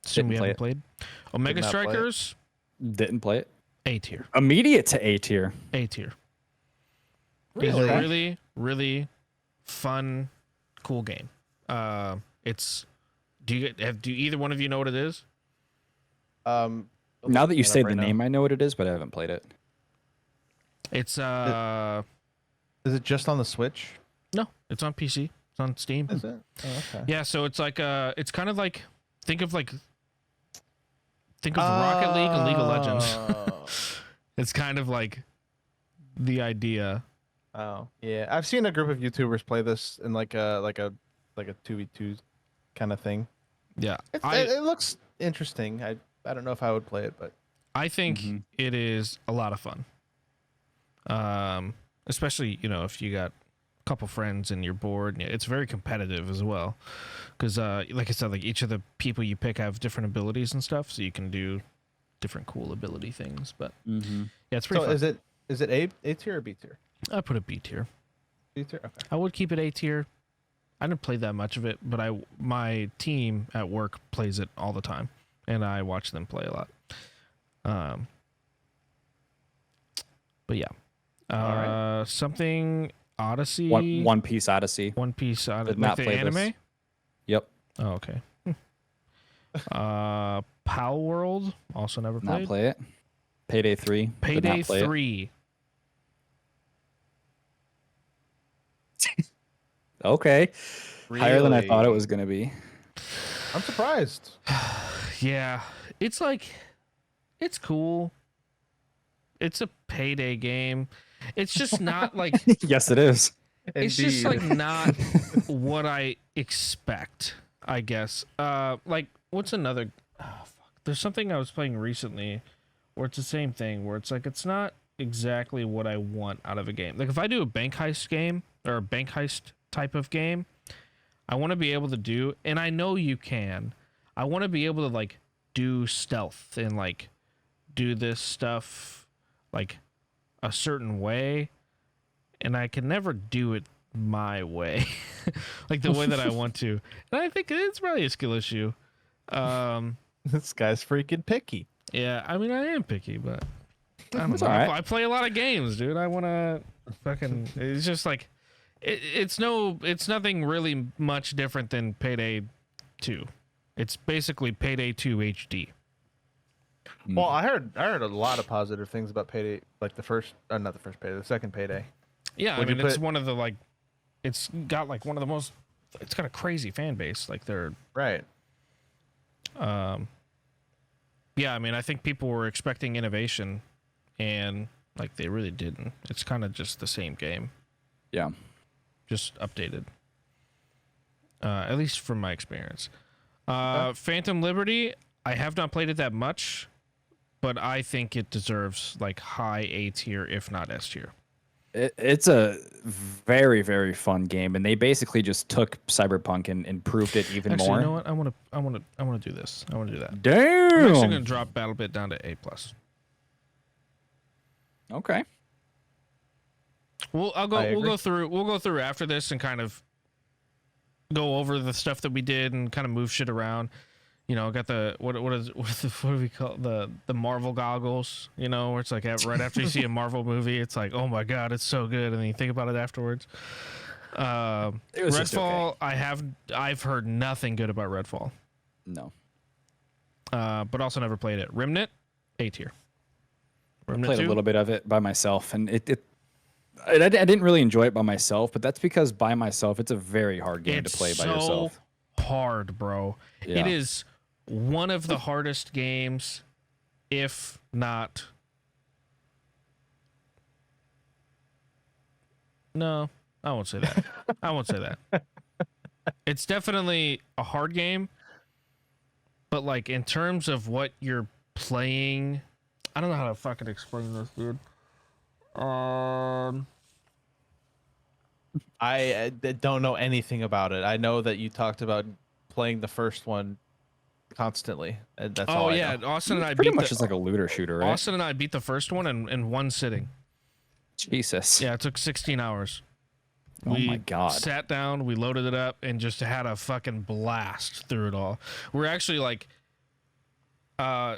Assume we haven't played. Omega not play it. Strikers, Didn't play it. A tier. Immediate to A tier. A tier. Really? It's a really, really fun, cool game. It's do either one of you know what it is? Now that you say the right now. name, I know what it is, but I haven't played it. It's Is it just on the Switch? no, it's on PC. It's on Steam. Is it? Oh, okay. Yeah, so it's like it's kind of like think of Rocket League and League of Legends. It's kind of like the idea. Oh, yeah. I've seen a group of YouTubers play this in like a 2v2 kind of thing. Yeah. It looks interesting. I don't know if I would play it, but I think Mhm. it is a lot of fun. Especially, if you got a couple friends and you're bored. It's very competitive as well. Because, like I said, like each of the people you pick have different abilities and stuff, so you can do different cool ability things. But Mm-hmm. yeah, it's pretty so fun. is it A tier or B tier? I put a B tier. B tier. Okay. I would keep it A tier. I didn't play that much of it, but my team at work plays it all the time, and I watch them play a lot. But yeah, All right. something Odyssey, One Piece Odyssey. One Piece Odyssey, Did like not the play anime. this. Yep. Oh, okay. Pal World, also never Not played. play it. Payday 3. did Payday not play it. 3. Okay. Higher than I thought it Really? was gonna be. I'm surprised. Yeah, it's like, it's cool. It's a Payday game. It's just not like, Yes, it is. it's just Indeed. like not what I expect, I guess. Like what's another, fuck. There's something I was playing recently where it's the same thing, where it's like, it's not exactly what I want out of a game. Like if I do a bank heist game or a bank heist type of game, I want to be able to do, and I know you can, I want to be able to like do stealth and like do this stuff like a certain way, and I can never do it my way, like the way that I want to. And I think it's probably a skill issue. This guy's freaking picky. Yeah, I mean I am picky, but I don't It's know. alright. I play a lot of games, dude. I want to fucking. It's just like it's nothing really much different than Payday 2. It's basically Payday 2 HD. Well, I heard a lot of positive things about Payday, like the first, not the first Payday, the second Payday. Yeah, Would I you mean it's put- one of the like, it's got like one of the most. It's got a crazy fan base. Like they're Right. yeah, I mean, I think people were expecting innovation, and like they really didn't. It's kind of just the same game, Yeah. just updated. At least from my experience. Phantom Liberty, I have not played it that much, but I think it deserves like high A tier, if not S tier. It's a very, very fun game, and they basically just took Cyberpunk and improved it even Actually, more. you know what? I want to do this. I want to do that. I'm actually Damn. gonna drop BattleBit down to A plus. Okay. We'll agree. go through after this and kind of go over the stuff that we did and kind of move shit around. You know, got the what do we call it? The Marvel goggles, you know, where it's like right after you see a Marvel movie, it's like, oh my god, it's so good, and then you think about it afterwards. It was just Redfall, I've heard nothing good about Redfall, No. but also never played it. Remnant, A tier. Remnant Played 2? a little bit of it by myself, and I didn't really enjoy it by myself, but that's because by myself, it's a very hard game to play by yourself. Hard, bro. Yeah. It is one of the hardest games, if not. No, I won't say that. I won't say that. It's definitely a hard game, but like in terms of what you're playing, I don't know how to fucking explain this, dude. I don't know anything about it. I know that you talked about playing the first one constantly, and that's all Oh I yeah, know. Austin and I Pretty beat much just like a looter shooter, right? Austin and I beat the first one in one sitting. Jesus. Yeah, it took 16 hours. Oh my God. Sat down, we loaded it up, and just had a fucking blast through it all. We're actually like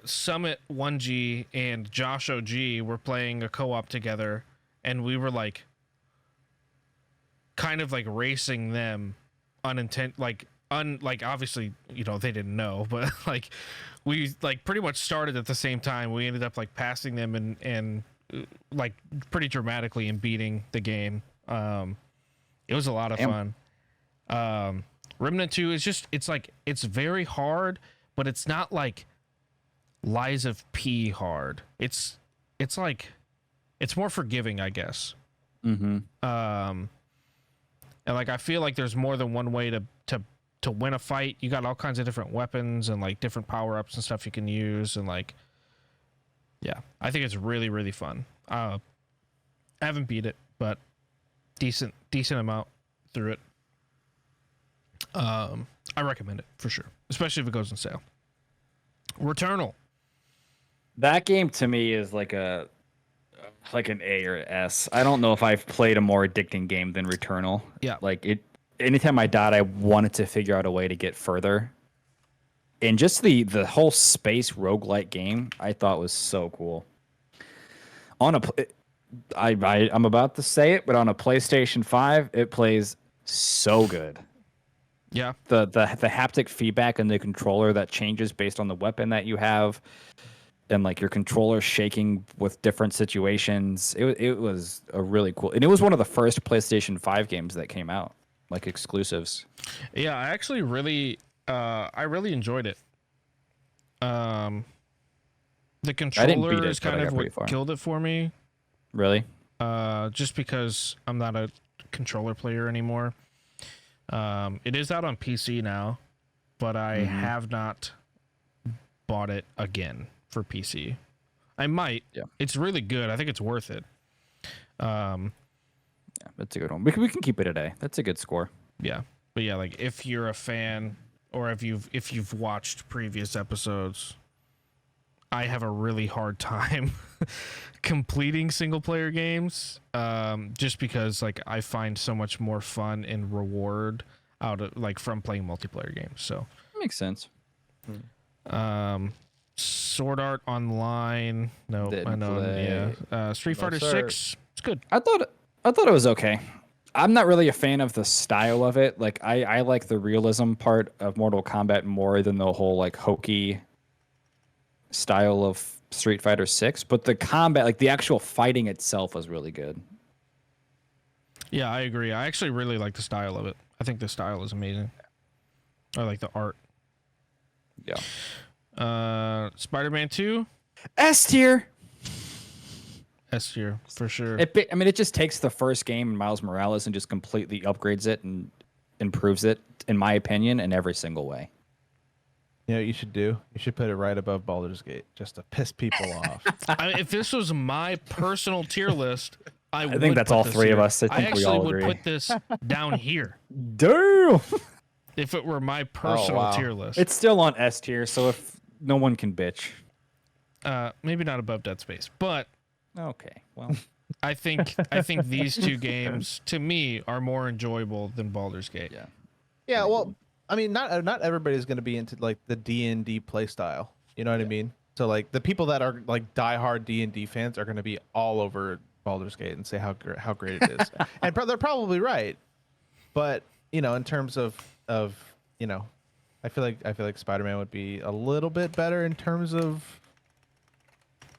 Summit 1G and Josh OG were playing a co-op together, and we were like kind of like racing them like obviously, you know, they didn't know, but like we like pretty much started at the same time. We ended up like passing them and like pretty dramatically and beating the game. It was a lot of fun. Remnant 2 is just, it's very hard, but it's not like Lies of P hard. It's like, it's more forgiving, I guess. Mm-hmm. And like, I feel like there's more than one way to win a fight. You got all kinds of different weapons and like different power-ups and stuff you can use. And like, yeah, I think it's really, really fun. I haven't beat it, but decent amount through it. I recommend it for sure, especially if it goes on sale. Returnal. That game to me is like an A or S. I don't know if I've played a more addicting game than Returnal. Yeah. Like it. Anytime I died, I wanted to figure out a way to get further. And just the whole space roguelike game, I thought was so cool. I'm about to say it, but on a PlayStation 5, it plays so good. Yeah. The haptic feedback in the controller that changes based on the weapon that you have, and like your controller shaking with different situations. It was a really cool, and it was one of the first PlayStation 5 games that came out, like exclusives. Yeah, I actually really enjoyed it. The controller is kind of what killed it for me. Really? Just because I'm not a controller player anymore. It is out on PC now, but I have not bought it again for PC. I might. Yeah. It's really good. I think it's worth it. Yeah, that's a good one. We can keep it a day. That's a good score. Yeah. But yeah, like if you're a fan or if you've watched previous episodes, I have a really hard time completing single player games, just because like I find so much more fun and reward out of like from playing multiplayer games. So Makes sense. Sword Art Online, no, Didn't I know, play. yeah. Street Fighter 6, it's good. I thought it was okay. I'm not really a fan of the style of it. Like I like the realism part of Mortal Kombat more than the whole like hokey style of Street Fighter 6, but the combat, like the actual fighting itself, was really good. Yeah, I agree. I actually really like the style of it. I think the style is amazing. I like the art. Yeah. Spider-Man 2, S tier. S tier for sure. I mean, it just takes the first game, Miles Morales, and just completely upgrades it and improves it, in my opinion, in every single way. You know what you should do? You should put it right above Baldur's Gate just to piss people off. If this was my personal tier list, I think that's all three of us. I think we actually all would agree. put this down here Damn. if it were my personal wow. tier list. It's still on S tier, so if no one can bitch. Maybe not above Dead Space, but Okay, well, I think these two games to me are more enjoyable than Baldur's Gate. yeah. Yeah, well, I mean, not everybody's going to be into like the D&D play style. You know what I mean? So like the people that are like diehard D&D fans are going to be all over Baldur's Gate and say how great it is, and they're probably right. But you know, in terms of you know, I feel like Spider-Man would be a little bit better in terms of,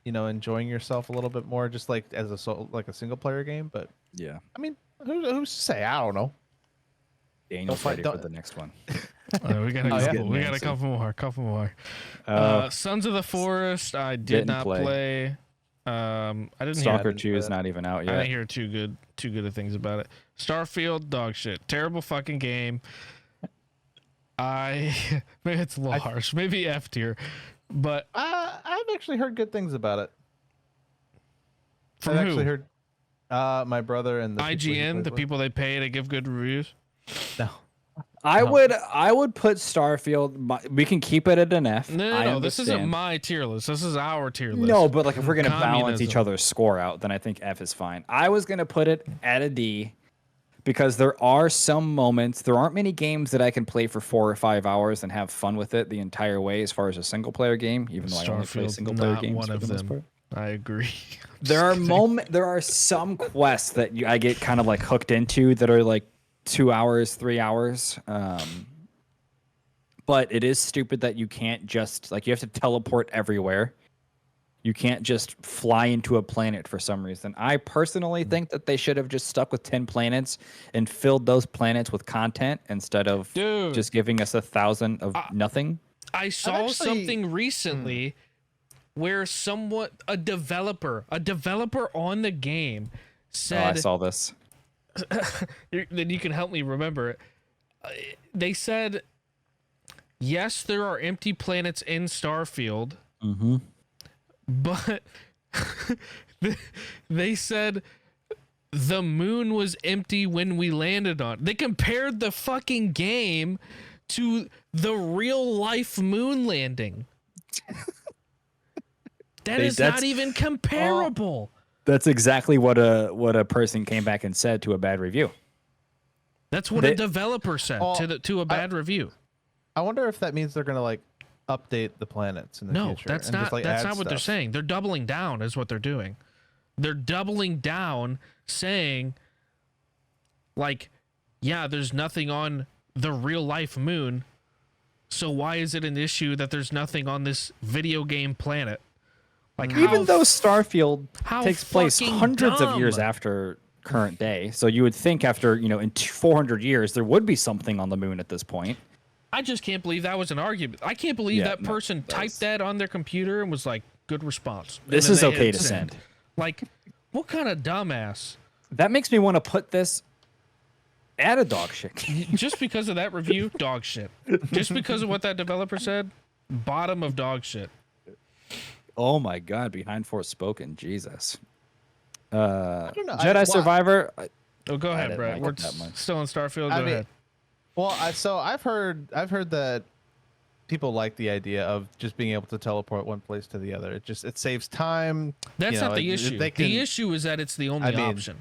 you know, enjoying yourself a little bit more, just like as a single player game. But Yeah. I mean, who's to say? I don't know. Daniel's fight- ready don't- for the next one. We got a Oh, yeah? couple. We got a Getting couple more. Uh, Sons of the Forest. I did didn't not play. play. I didn't Stalker hear. 2 is not even out I didn't yet. hear too good of things about it. Starfield, dog shit, terrible fucking game. Maybe it's a little harsh, maybe F tier, but I've actually heard good things about it. from I've who? actually heard my brother and the people he IGN, plays the with. people they pay to give good reviews. No. I would put Starfield. We can keep it at an F. No, I this isn't understand. my tier list. This is our tier list. No, but like if we're gonna balance each Communism. other's score out, then I think F is fine. I was gonna put it at a D because there are some moments. There aren't many games that I can play for 4 or 5 hours and have fun with it the entire way. As far as a single player game, even though I only play Starfield's single player not games one for of the most them. part. I agree. There are some quests that I get kind of like hooked into that are like 2 hours, 3 hours. But it is stupid that you can't just like you have to teleport everywhere. You can't just fly into a planet for some reason. I personally think that they should have just stuck with 10 planets and filled those planets with content instead of Dude. just giving us 1,000 of nothing. I saw actually- something recently where a developer on the game Oh, I said, saw this. then you can help me remember it. They said, yes, there are empty planets in Starfield, Mm-hmm. but they said the moon was empty when we landed on. They compared the fucking game to the real life moon landing. That is not even comparable. That's exactly what a person came back and said to a bad review. That's what a developer said Oh, to a bad review. I wonder if that means they're gonna like update the planets in the No, future. that's and not. just, like, That's add not what they're stuff. saying. They're doubling down, is what they're doing. They're doubling down, saying, like, yeah, there's nothing on the real life moon. So why is it an issue that there's nothing on this video game planet? Like, Even though Starfield how takes place fucking hundreds of years dumb. after current day, so you would think after in 400 years there would be something on the moon at this point. I just can't believe that was an argument. I can't believe Yeah, that no, person that typed was- that on their computer and was like, "Good response." And This then is they okay hit to send. Like, what kind of dumbass? That makes me want to put this at a dog shit. Just because of that review, dog shit. Just because of what that developer said, bottom of dog shit. Oh my God! Behind Forspoken, Jesus. don't know, Jedi Survivor. Oh, go ahead, didn't Brett. like We're it that much. still in Starfield. Go I mean, ahead. Well, I've heard that people like the idea of just being able to teleport one place to the other. It saves time. That's you not know, the it- issue. they can- The issue is that it's the only I mean, option.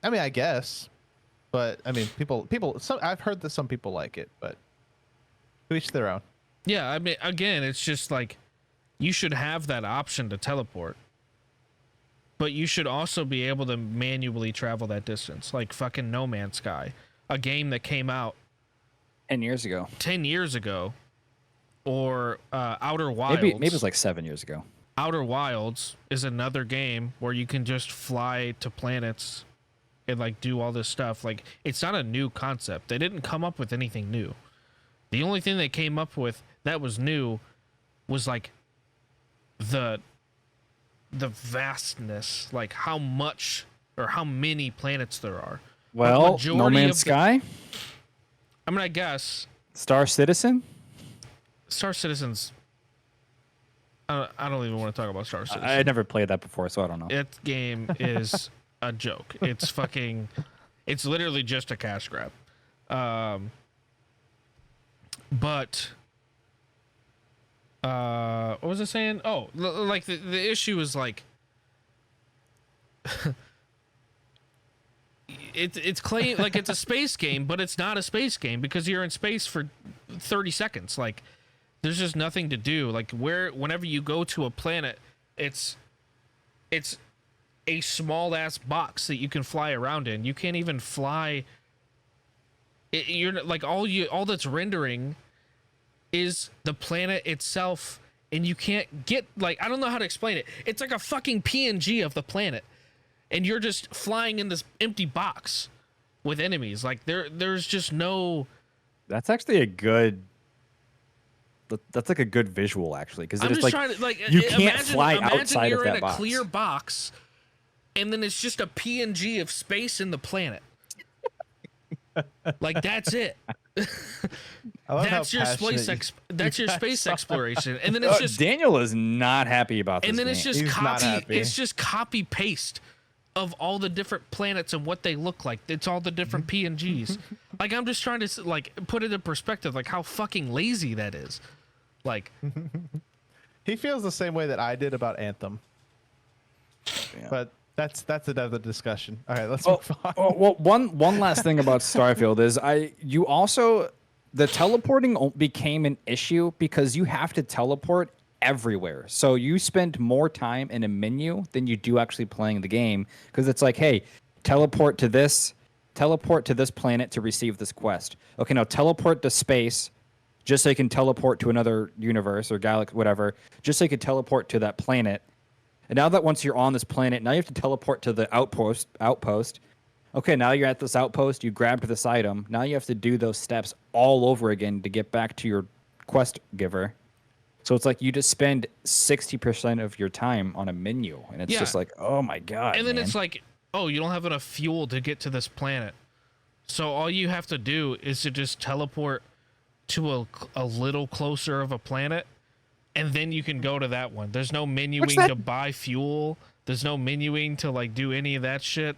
I mean, I guess, but I mean, I've heard that some people like it, but to each their own. Yeah, I mean, again, it's just like you should have that option to teleport, but you should also be able to manually travel that distance, like fucking No Man's Sky, a game that came out 10 years ago. 10 years ago, or Outer Wilds. Maybe it was like 7 years ago. Outer Wilds is another game where you can just fly to planets and like do all this stuff. Like, it's not a new concept. They didn't come up with anything new. The only thing they came up with that was new was like the vastness, like how much or how many planets there are. Well, No majority Man's of the- Sky, I mean, I guess Star Citizen. Star Citizens. I don't even want to talk about Star Citizen. I had never played that before, so I don't know. That game is a joke. It's fucking. It's literally just a cash grab. But What was I saying? Oh, like the issue is like it's claim like it's a space game, but it's not a space game because you're in space for 30 seconds. Like there's just nothing to do. Like whenever you go to a planet, it's a small ass box that you can fly around in. You can't even fly. You're like all that's rendering is the planet itself, and you can't get like I don't know how to explain it. It's like a fucking PNG of the planet, and you're just flying in this empty box with enemies. Like there's just no. That's actually a good. That's like a good visual actually, because I'm it's just like trying to like you can't imagine, fly imagine outside you're of that in a box. clear box, and then it's just a PNG of space in the planet. Like that's it. I love That's how your passionate space. you That's your guys space are. exploration, and then it's just Daniel is not happy about this. and then it's game. just He's not copy. happy. It's just copy paste of all the different planets and what they look like. It's all the different PNGs. Like I'm just trying to like put it in perspective, like how fucking lazy that is. Like He feels the same way that I did about Anthem. Yeah. But that's another discussion. All right, let's Oh, move on. well, one last thing about Starfield is you also the teleporting became an issue because you have to teleport everywhere. So you spend more time in a menu than you do actually playing the game because it's like, hey, teleport to this planet to receive this quest. Okay, now teleport to space just so you can teleport to another universe or galaxy, whatever, just so you can teleport to that planet. And now that once you're on this planet, now you have to teleport to the outpost. Okay, now you're at this outpost, you grabbed this item. Now you have to do those steps all over again to get back to your quest giver. So it's like you just spend 60% of your time on a menu. And it's Yeah. just like, oh my God. and then man. it's like, oh, you don't have enough fuel to get to this planet, so all you have to do is to just teleport to a little closer of a planet, and then you can go to that one. There's no menuing that- to buy fuel. There's no menuing to like do any of that shit.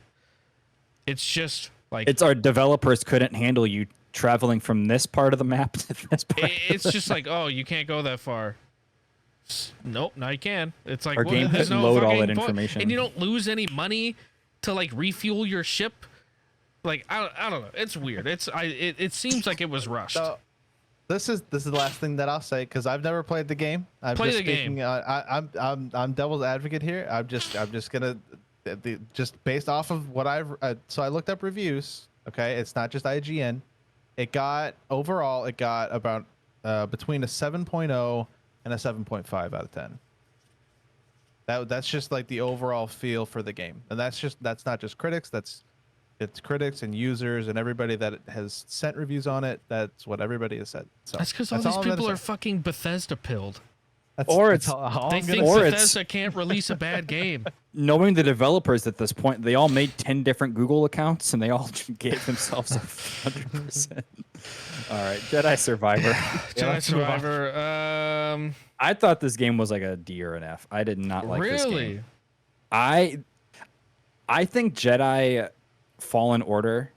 It's just like It's our developers couldn't handle you traveling from this part of the map to this part. it's just like, oh, you can't go that far. Nope, now you can. It's like Our well, game there's couldn't no load all fucking that point. information. And you don't lose any money to like refuel your ship. Like I don't know. It's weird. It seems like it was rushed. So this is the last thing that I'll say because I've never played the game. I'm Play just the game. speaking, I'm devil's advocate here. I'm just gonna just based off of what I've so I looked up reviews. Okay, it's not just IGN. It got about between a 7.0 and a 7.5 out of 10. That's just like the overall feel for the game, and that's not just critics. It's critics and users and everybody that has sent reviews on it. That's what everybody has said. So That's because all these people are fucking Bethesda pilled. Or it's- They I'm think gonna Or say. it's- Bethesda can't release a bad game. Knowing the developers at this point, they all made 10 different Google accounts and they all gave themselves 100%. All right, Jedi Survivor. Jedi let's move on. Survivor. I thought this game was like a D or an F. I did not like this Really? game. I think Jedi Fallen Order,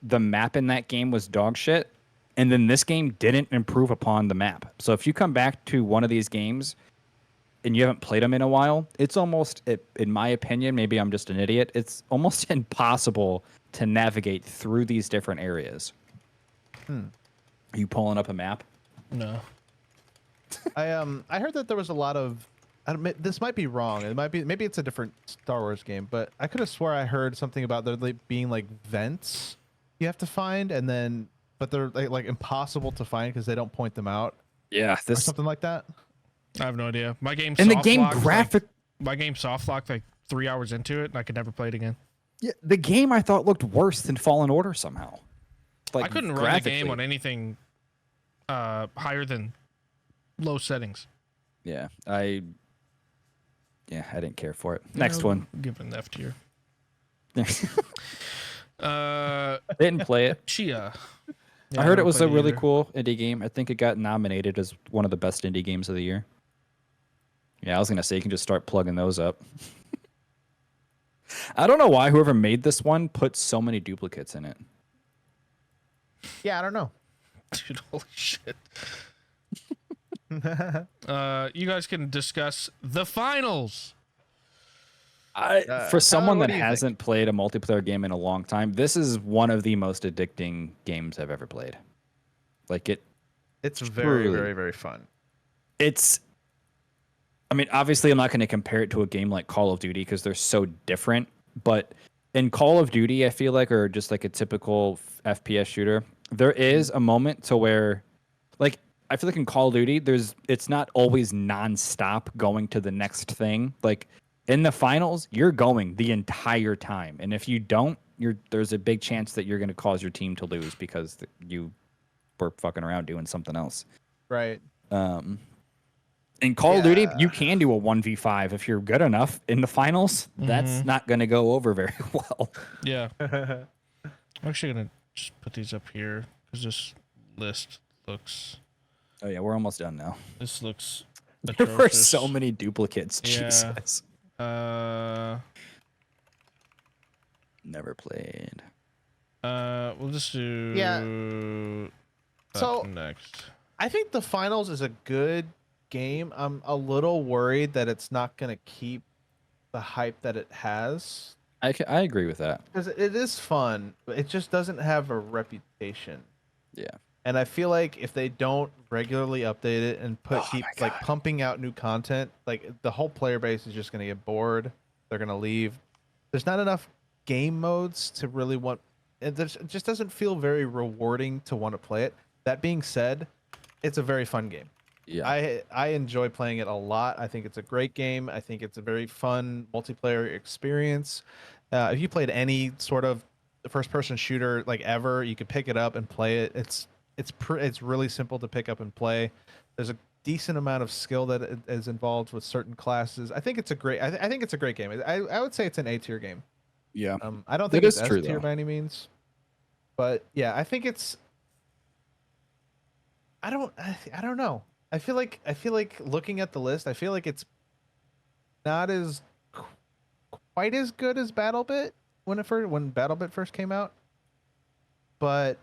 the map in that game was dog shit, and then this game didn't improve upon the map. So if you come back to one of these games and you haven't played them in a while, it's almost, in my opinion, maybe I'm just an idiot, it's almost impossible to navigate through these different areas. Are you pulling up a map? No. I heard that there was a lot of this might be wrong. It might be maybe it's a different Star Wars game, but I could have swore I heard something about there being like vents you have to find, and then but they're like impossible to find because they don't point them out Yeah, or this something like that. I have no idea. My game and the game soft-locked, graphic. my game soft locked like 3 hours into it, and I could never play it again. Yeah, the game I thought looked worse than Fallen Order somehow. Like I couldn't run the game on anything higher than low settings. Yeah, I didn't care for it. Next one. Give it an F tier. Didn't play it. Chia. I heard it was a really cool indie game. I think it got nominated as one of the best indie games of the year. Yeah, I was gonna say you can just start plugging those up. I don't know why whoever made this one put so many duplicates in it. Yeah, I don't know. Dude, holy shit. You guys can discuss the finals. For Tyler, someone what that do you think? hasn't played a multiplayer game in a long time, this is one of the most addicting games I've ever played. Like It's very, truly, very, very fun. it's. I mean, obviously, I'm not going to compare it to a game like Call of Duty because they're so different. But in Call of Duty, I feel like, or just like a typical FPS shooter, there is a moment to where, like, I feel like in Call of Duty, it's not always nonstop going to the next thing. Like in the finals, you're going the entire time, and if you don't, there's a big chance that you're going to cause your team to lose because you were fucking around doing something else. Right. In Call of Duty, you Yeah. can do a 1v5 if you're good enough. In the finals, that's not going to go over very well. Yeah. I'm actually gonna just put these up here because this list looks. Oh yeah, we're almost done now. This looks. There were so atrocious. many duplicates. Yeah. Jesus. Uh. Never played. We'll just do. Yeah. that So- next. I think the finals is a good game. I'm a little worried that it's not going to keep the hype that it has I agree with that. because it is fun, but it just doesn't have a reputation. Yeah. And I feel like if they don't regularly update it and keep my like pumping out new content, like the whole player base is just going to get bored. They're going to leave. There's not enough game modes to really want. It just doesn't feel very rewarding to want to play it. That being said, it's a very fun game. Yeah. I enjoy playing it a lot. I think it's a great game. I think it's a very fun multiplayer experience. If you played any sort of first-person shooter like ever, you could pick it up and play it. It's really simple to pick up and play. There's a decent amount of skill that is involved with certain classes. I think it's a great. I think it's a great game. I would say it's an A tier game. Yeah. I don't think It it's is S true, tier though. by any means, but yeah, I think it's. I don't know. I feel like looking at the list, I feel like it's not as quite as good as BattleBit when BattleBit first came out. But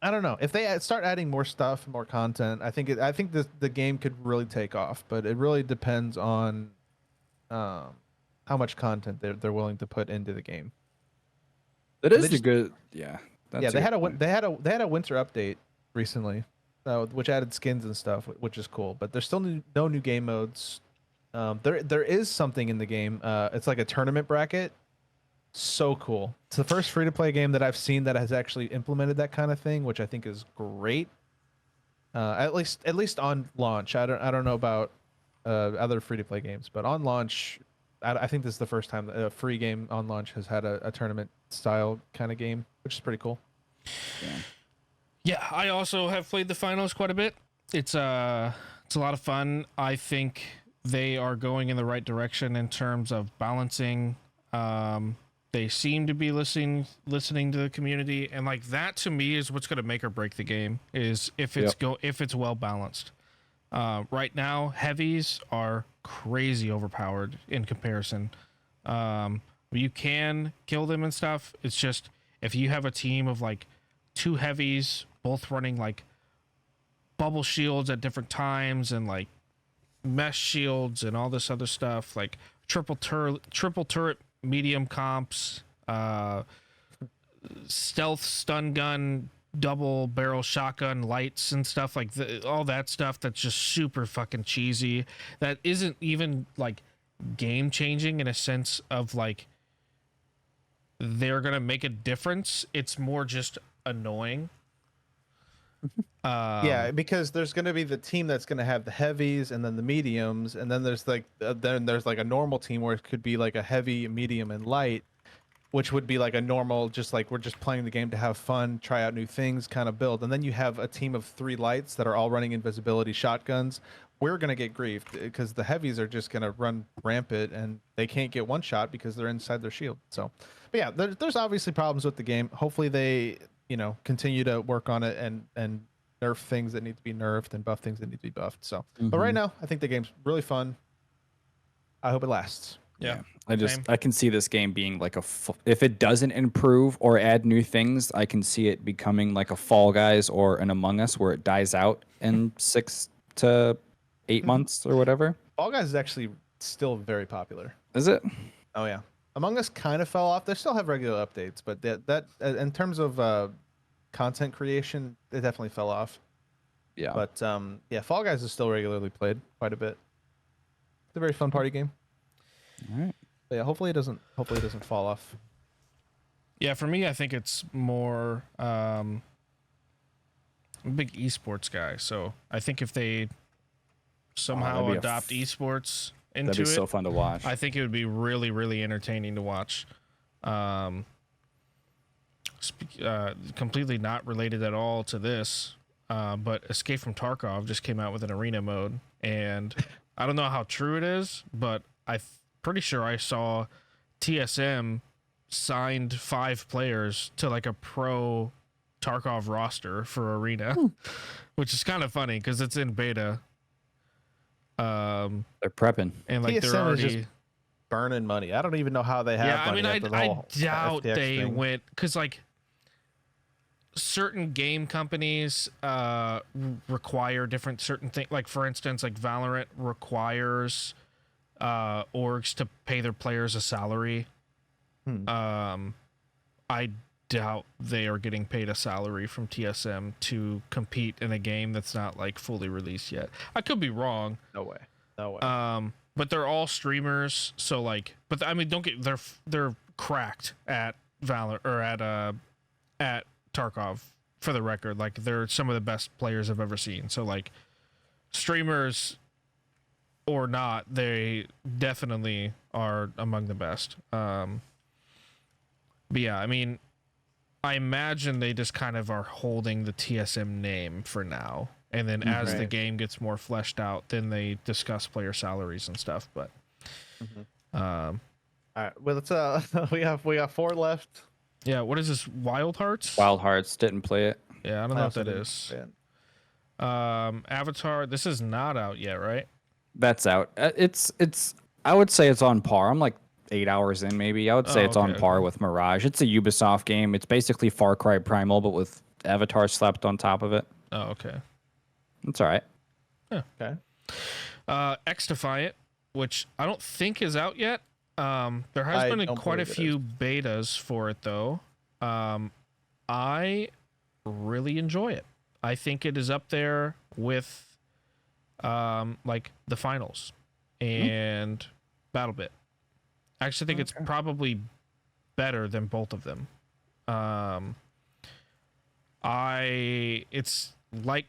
I don't know. If they start adding more stuff, more content, I think the game could really take off, but it really depends on how much content they're willing to put into the game. That They is a just- good. Yeah. That's Yeah, a they good had a point. they had a winter update recently, which added skins and stuff, which is cool. But there's still no new game modes. There is something in the game. It's like a tournament bracket. So cool. It's the first free to play game that I've seen that has actually implemented that kind of thing, which I think is great. At least on launch. I don't know about other free to play games, but on launch, I think this is the first time a free game on launch has had a tournament style kind of game, which is pretty cool. Yeah, I also have played the finals quite a bit. It's a lot of fun. I think they are going in the right direction in terms of balancing. They seem to be listening to the community, and like that to me is what's going to make or break the game. Is if it's well balanced. Right now, heavies are crazy overpowered in comparison. You can kill them and stuff. It's just if you have a team of like 2 heavies, both running like bubble shields at different times and like mesh shields and all this other stuff, like triple turret medium comps, stealth stun gun, double barrel shotgun lights and stuff like all that stuff that's just super fucking cheesy, that isn't even like game changing in a sense of like they're gonna make a difference. It's more just annoying. Yeah, because there's going to be the team that's going to have the heavies and then the mediums, and then there's like a normal team where it could be like a heavy, medium, and light, which would be like a normal, just like we're just playing the game to have fun, try out new things kind of build. And then you have a team of 3 lights that are all running invisibility shotguns. We're going to get griefed because the heavies are just going to run rampant and they can't get one shot because they're inside their shield. So, but yeah, there's obviously problems with the game. Hopefully they, continue to work on it and nerf things that need to be nerfed and buff things that need to be buffed. So, but right now, I think the game's really fun. I hope it lasts. Yeah. I Same. I can see this game being like if it doesn't improve or add new things, I can see it becoming like a Fall Guys or an Among Us where it dies out in 6 to 8 months or whatever. Fall Guys is actually still very popular. Is it? Oh yeah. Among Us kind of fell off. They still have regular updates, but that in terms of content creation, it definitely fell off. Yeah. But yeah, Fall Guys is still regularly played quite a bit. It's a very fun party game. All right. But yeah, hopefully it doesn't fall off. Yeah, for me, I think it's more. I'm a big esports guy, so I think if they somehow that'd be adopt esports into That'd be it, so fun to watch. I think it would be really, really entertaining to watch. Completely not related at all to this, but Escape from Tarkov just came out with an arena mode, and I don't know how true it is, but I'm pretty sure I saw TSM signed 5 players to like a pro Tarkov roster for arena, which is kind of funny because it's in beta. They're prepping. And like they're TSM is just already burning money. I don't even know how they have yeah. I money mean, after the I whole doubt FTX they thing. went because like certain game companies require different certain things. Like for instance, like Valorant requires orgs to pay their players a salary. I doubt they are getting paid a salary from TSM to compete in a game that's not like fully released yet. I could be wrong. No way. No way. But they're all streamers, so like, but I mean, don't get they're cracked at Valor or at Tarkov for the record. Like they're some of the best players I've ever seen. So like, streamers or not, they definitely are among the best. But yeah, I mean, I imagine they just kind of are holding the TSM name for now. And then as the Right. game gets more fleshed out, then they discuss player salaries and stuff. But All right. Well, let's we got 4 left. yeah, what is this? Wild Hearts? Wild Hearts didn't play it. Yeah, I don't know what also that didn't is. play it. Avatar. This is not out yet, right? That's out. It's I would say it's on par. I'm like 8 hours in maybe. I would say Oh, it's on okay, par okay. with Mirage. It's a Ubisoft game. It's basically Far Cry Primal but with Avatar slapped on top of it. Oh, okay. It's all right. Okay. X Defiant, which I don't think is out yet. There has I been don't quite a believe it few betas for it though. I really enjoy it. I think it is up there with like the finals and BattleBit. I actually think it's probably better than both of them. It's like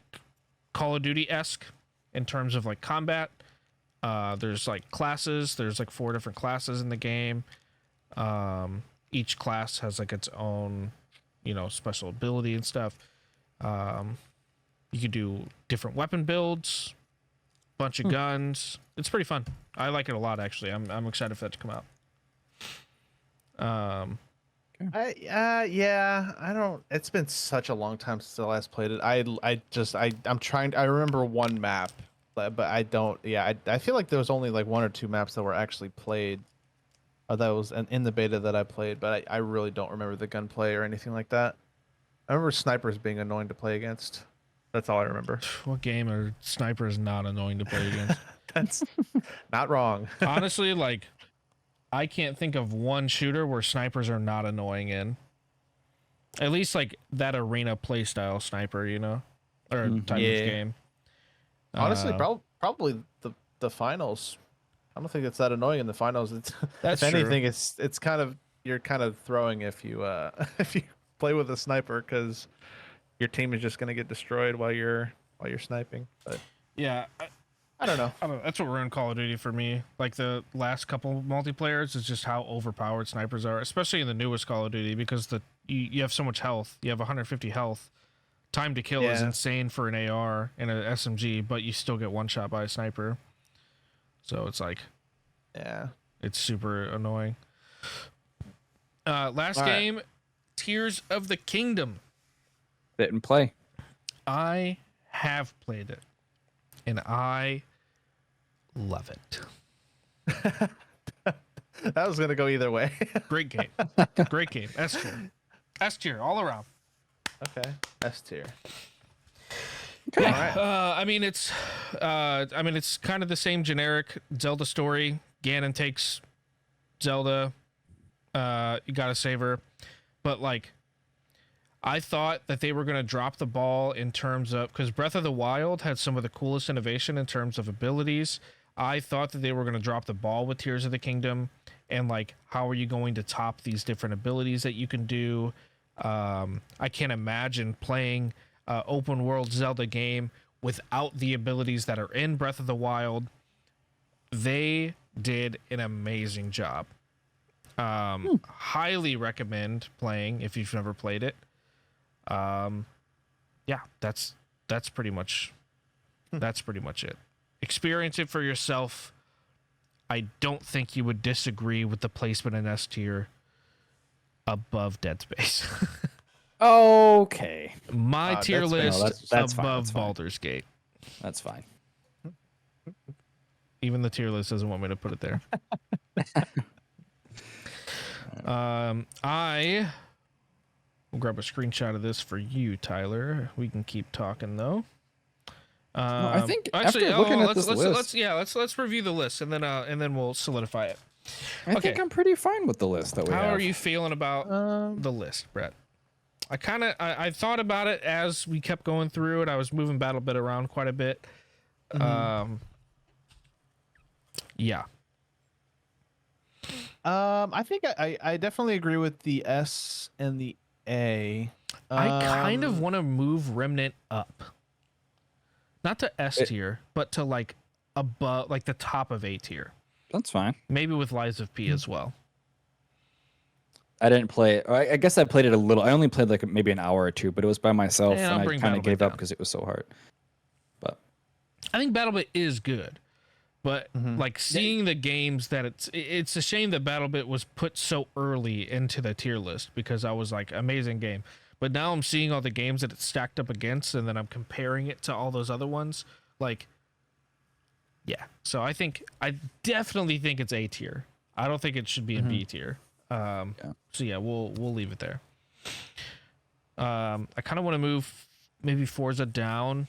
Call of Duty-esque in terms of like combat. There's like classes. There's like 4 different classes in the game. Each class has like its own, special ability and stuff. You can do different weapon builds, bunch of guns. It's pretty fun. I like it a lot actually. I'm excited for that to come out. Yeah, I don't. It's been such a long time since I last played it. I'm trying. I remember one map, but I don't. Yeah, I feel like there was only like 1 or 2 maps that were actually played. That was in the beta that I played, but I really don't remember the gunplay or anything like that. I remember snipers being annoying to play against. That's all I remember. What game are snipers not annoying to play against? That's not wrong. Honestly, like, I can't think of one shooter where snipers are not annoying in. At least like that arena playstyle sniper, or type of Yeah. game. Honestly, probably the finals. I don't think it's that annoying in the finals. It's That's if true. anything, it's kind of you're kind of throwing if you if you play with a sniper because your team is just gonna get destroyed while you're sniping. But Yeah, I don't know. I don't know. That's what ruined Call of Duty for me. Like the last couple multiplayers is just how overpowered snipers are, especially in the newest Call of Duty because you have so much health. You have 150 health. Time to kill is Yeah. insane for an AR and an SMG, but you still get one shot by a sniper. So it's like Yeah. it's super annoying. Last All right. game, Tears of the Kingdom. Didn't play. I have played it, and I love it. That was gonna go either way. Great game. Great game. S tier. S tier all around. Okay, S tier. Yeah. I mean it's kind of the same generic Zelda story. Ganon takes Zelda. You gotta save her. But like, I thought that they were gonna drop the ball in terms of, because Breath of the Wild had some of the coolest innovation in terms of abilities. I thought that they were gonna drop the ball with Tears of the Kingdom, and like, how are you going to top these different abilities that you can do? I can't imagine playing open world Zelda game without the abilities that are in Breath of the Wild. They did an amazing job. Highly recommend playing if you've never played it. Yeah, that's pretty much it. Experience it for yourself. I don't think you would disagree with the placement in S tier above Dead Space. Okay, My tier that's fair. list No, that's fine, above that's fine. Baldur's Gate. that's fine. Even the tier list doesn't want me to put it there. I will grab a screenshot of this for you, Tyler. We can keep talking though. I think actually, after looking at let's this list, let's review the list and then we'll solidify it. I think okay. I'm pretty fine with the list that we How have. are you feeling about the list, Brett? I thought about it as we kept going through it. I was moving BattleBit around quite a bit. Yeah. I think I definitely agree with the S and the A. I kind of want to move Remnant up. Not to S tier, but to like above, like the top of A tier. That's fine. Maybe with Lies of P as well. I didn't play it. I guess I played it a little. I only played like maybe an hour or two, but it was by myself, Yeah, I'll and I bring kind of BattleBit gave up down. because it was so hard. But I think BattleBit is good, but like seeing the games that it's a shame that BattleBit was put so early into the tier list, because I was like, amazing game. But now I'm seeing all the games that it's stacked up against, and then I'm comparing it to all those other ones. Like, yeah. So I definitely think it's A tier. I don't think it should be in B tier. So yeah, we'll leave it there. I kind of want to move maybe Forza down.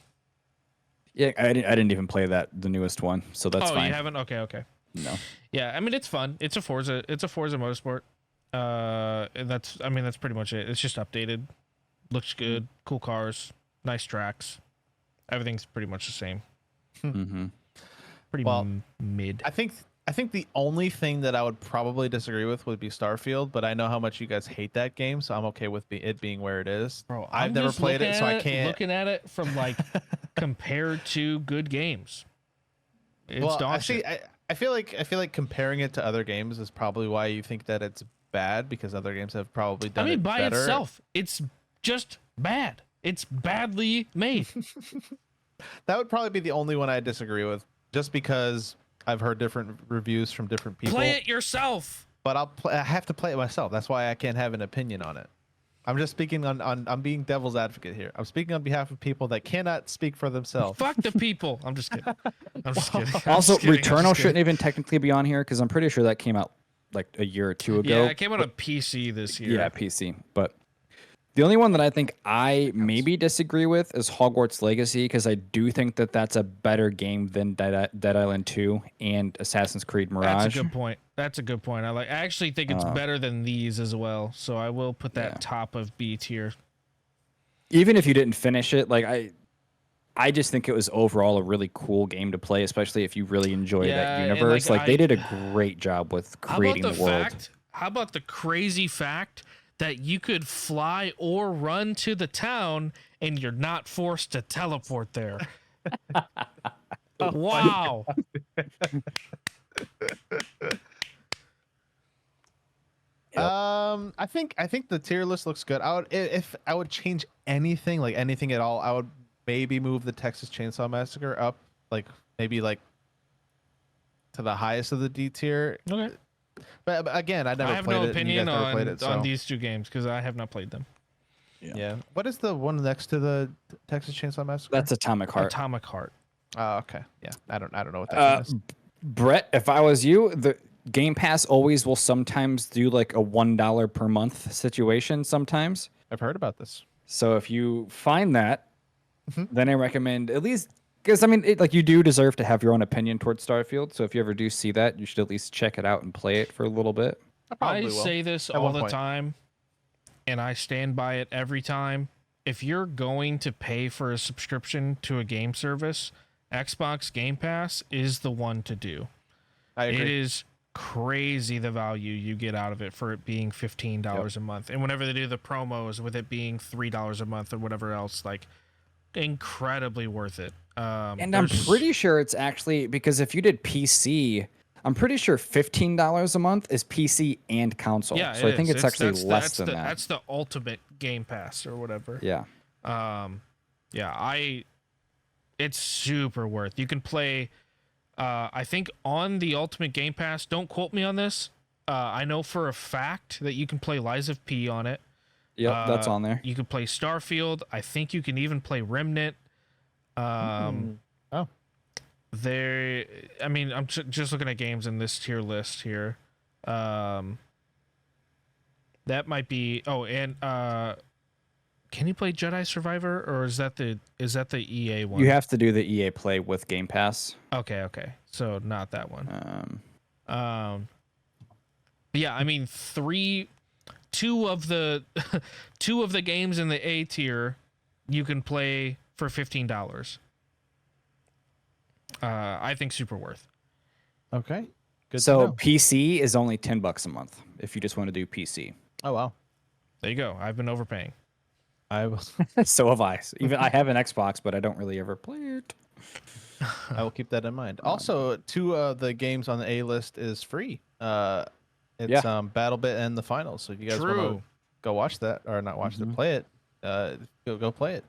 yeah, I didn't even play the newest one, so that's fine. You haven't? Okay. No. Yeah, I mean it's fun. It's a Forza Motorsport. And that's pretty much it. It's just updated. Looks good. Cool cars. Nice tracks. Everything's pretty much the same. Mm-hmm. Pretty Well, mid. I think the only thing that I would probably disagree with would be Starfield, but I know how much you guys hate that game, so I'm okay with it being where it is. Bro, I've I'm never just played it, looking so at I can't. Looking at it from like compared to good games. It's Well, dog actually, shit. I feel like comparing it to other games is probably why you think that it's bad, because other games have probably done it by better. itself, it's just bad. It's badly made. That would probably be the only one I disagree with, just because I've heard different reviews from different people. Play it yourself. But I have to play it myself. That's why I can't have an opinion on it. I'm just speaking I'm being devil's advocate here. I'm speaking on behalf of people that cannot speak for themselves. Fuck the people. I'm just kidding. I'm just kidding. Also, I'm just kidding. Returnal shouldn't even technically be on here because I'm pretty sure that came out like a year or two ago. Yeah, it came out on PC this year. Yeah, PC. But the only one that I think I maybe disagree with is Hogwarts Legacy, because I do think that that's a better game than Dead Island 2 and Assassin's Creed Mirage. That's a good point. That's a good point. I actually think it's better than these as well. So I will put that top of B tier. Even if you didn't finish it, like I just think it was overall a really cool game to play, especially if you really enjoy Yeah, that and, universe. like, Like they did a great job with creating the world. How about the crazy fact that you could fly or run to the town and you're not forced to teleport there? Wow. I think the tier list looks good. If I would change anything, like anything at all, I would maybe move the Texas Chainsaw Massacre up, like maybe like to the highest of the D tier. Okay. But again, I never I have played no it. And you opinion guys never played on, it, on so- these two games because I have not played them. Yeah. What is the one next to the Texas Chainsaw Massacre? That's Atomic Heart. Atomic Heart. Oh, okay. Yeah. I don't know what that game is. Brett, if I was you, Game Pass always will sometimes do like a $1 per month situation sometimes. I've heard about this. So if you find that, Mhm. then I recommend at least because I mean, like you do deserve to have your own opinion towards Starfield. So if you ever do see that, you should at least check it out and play it for a little bit. I probably I will. say this At all one the point. time, and I stand by it every time. If you're going to pay for a subscription to a game service, Xbox Game Pass is the one to do. I It agree. is crazy the value you get out of it for it being $15 a month. And whenever they do the promos with it being $3 a month or whatever else, like incredibly worth it. And I'm there's- pretty sure it's actually because if you did PC, I'm pretty sure $15 a month is PC and console. yeah, So it I think is. it's actually that's less the, than that. That's the ultimate Game Pass or whatever. Yeah. Yeah, it's super worth. You can play I think on the Ultimate Game Pass, don't quote me on this. I know for a fact that you can play Lies of P on it. Yep, that's on there. You can play Starfield. I think you can even play Remnant. Oh. There, I mean, I'm just looking at games in this tier list here. That might be. Oh, and can you play Jedi Survivor, or is that the EA one? You have to do the EA Play with Game Pass. Okay, so not that one. Yeah, I mean, two of the games in the A tier you can play for $15. I think super worth. Okay. Good to So know. PC is only $10 a month if you just want to do PC. Oh wow. There you go. I've been overpaying. I will. So have I. Even I have an Xbox, but I don't really ever play it. I will keep that in mind. Also, two of the games on the A list is free. It's Yeah. BattleBit and the Finals. So if you guys want True. to go watch that or not watch it, play it. Go play it.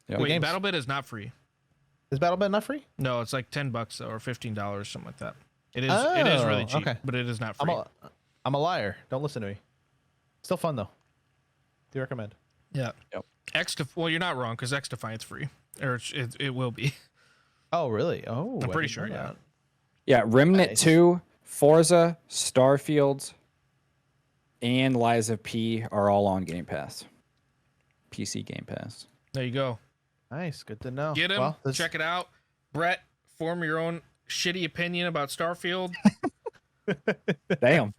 Yeah. Good Wait, games. BattleBit is not free. Is BattleBit not free? No, it's like $10 or $15, something like that. It is. It is really Oh, cheap, okay. but it is not I'm free. I'm a liar. Don't listen to me. Still fun though. Do you recommend? Yeah. Yep. Well, you're not wrong because X Defiant's free, or it will be. Oh really? Oh, I'm I pretty didn't sure. know Yeah. that. Yeah, Remnant Nice. 2, Forza, Starfield, and Lies of P are all on Game Pass. PC Game Pass. There you go. Nice. Good to know. Get him. Well, this- Check it out. Brett, form your own shitty opinion about Starfield. Damn.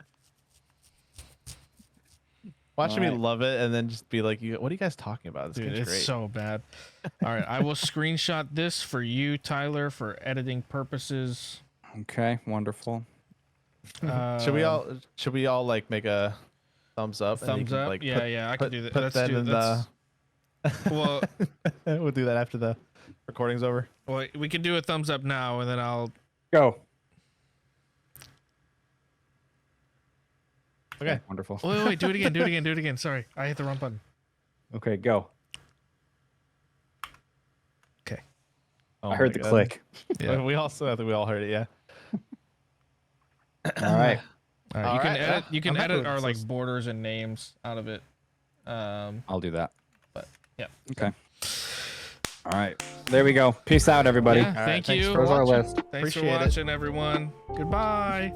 Watching me Alright. love it and then just be like, "What are you guys talking about? This Dude, game's it's great." so bad. All right, I will screenshot this for you, Tyler, for editing purposes. Okay, wonderful. Should we all like make a thumbs up? and you Thumbs can, up? like, Yeah, put- yeah, I put- can do that. Put Let's that do in that's, well, the. We'll do that after the recording's over. well, we can do a thumbs up now, and then I'll. Go. Okay. Wonderful. Wait, do it again, do it again, do it again. Sorry, I hit the wrong button. Okay, go. Okay. Oh I heard my the God. click. Yeah. We also, I think we all heard it. Yeah. All right. All right, All you can right, edit. yeah, You can I'm happy edit with our this like list. borders and names out of it. I'll do that. But yeah. Okay. All right. There we go. Peace out, everybody. Yeah, All right, thank thanks you. for There's our watching. list. Thanks for Appreciate it. watching, everyone. Goodbye.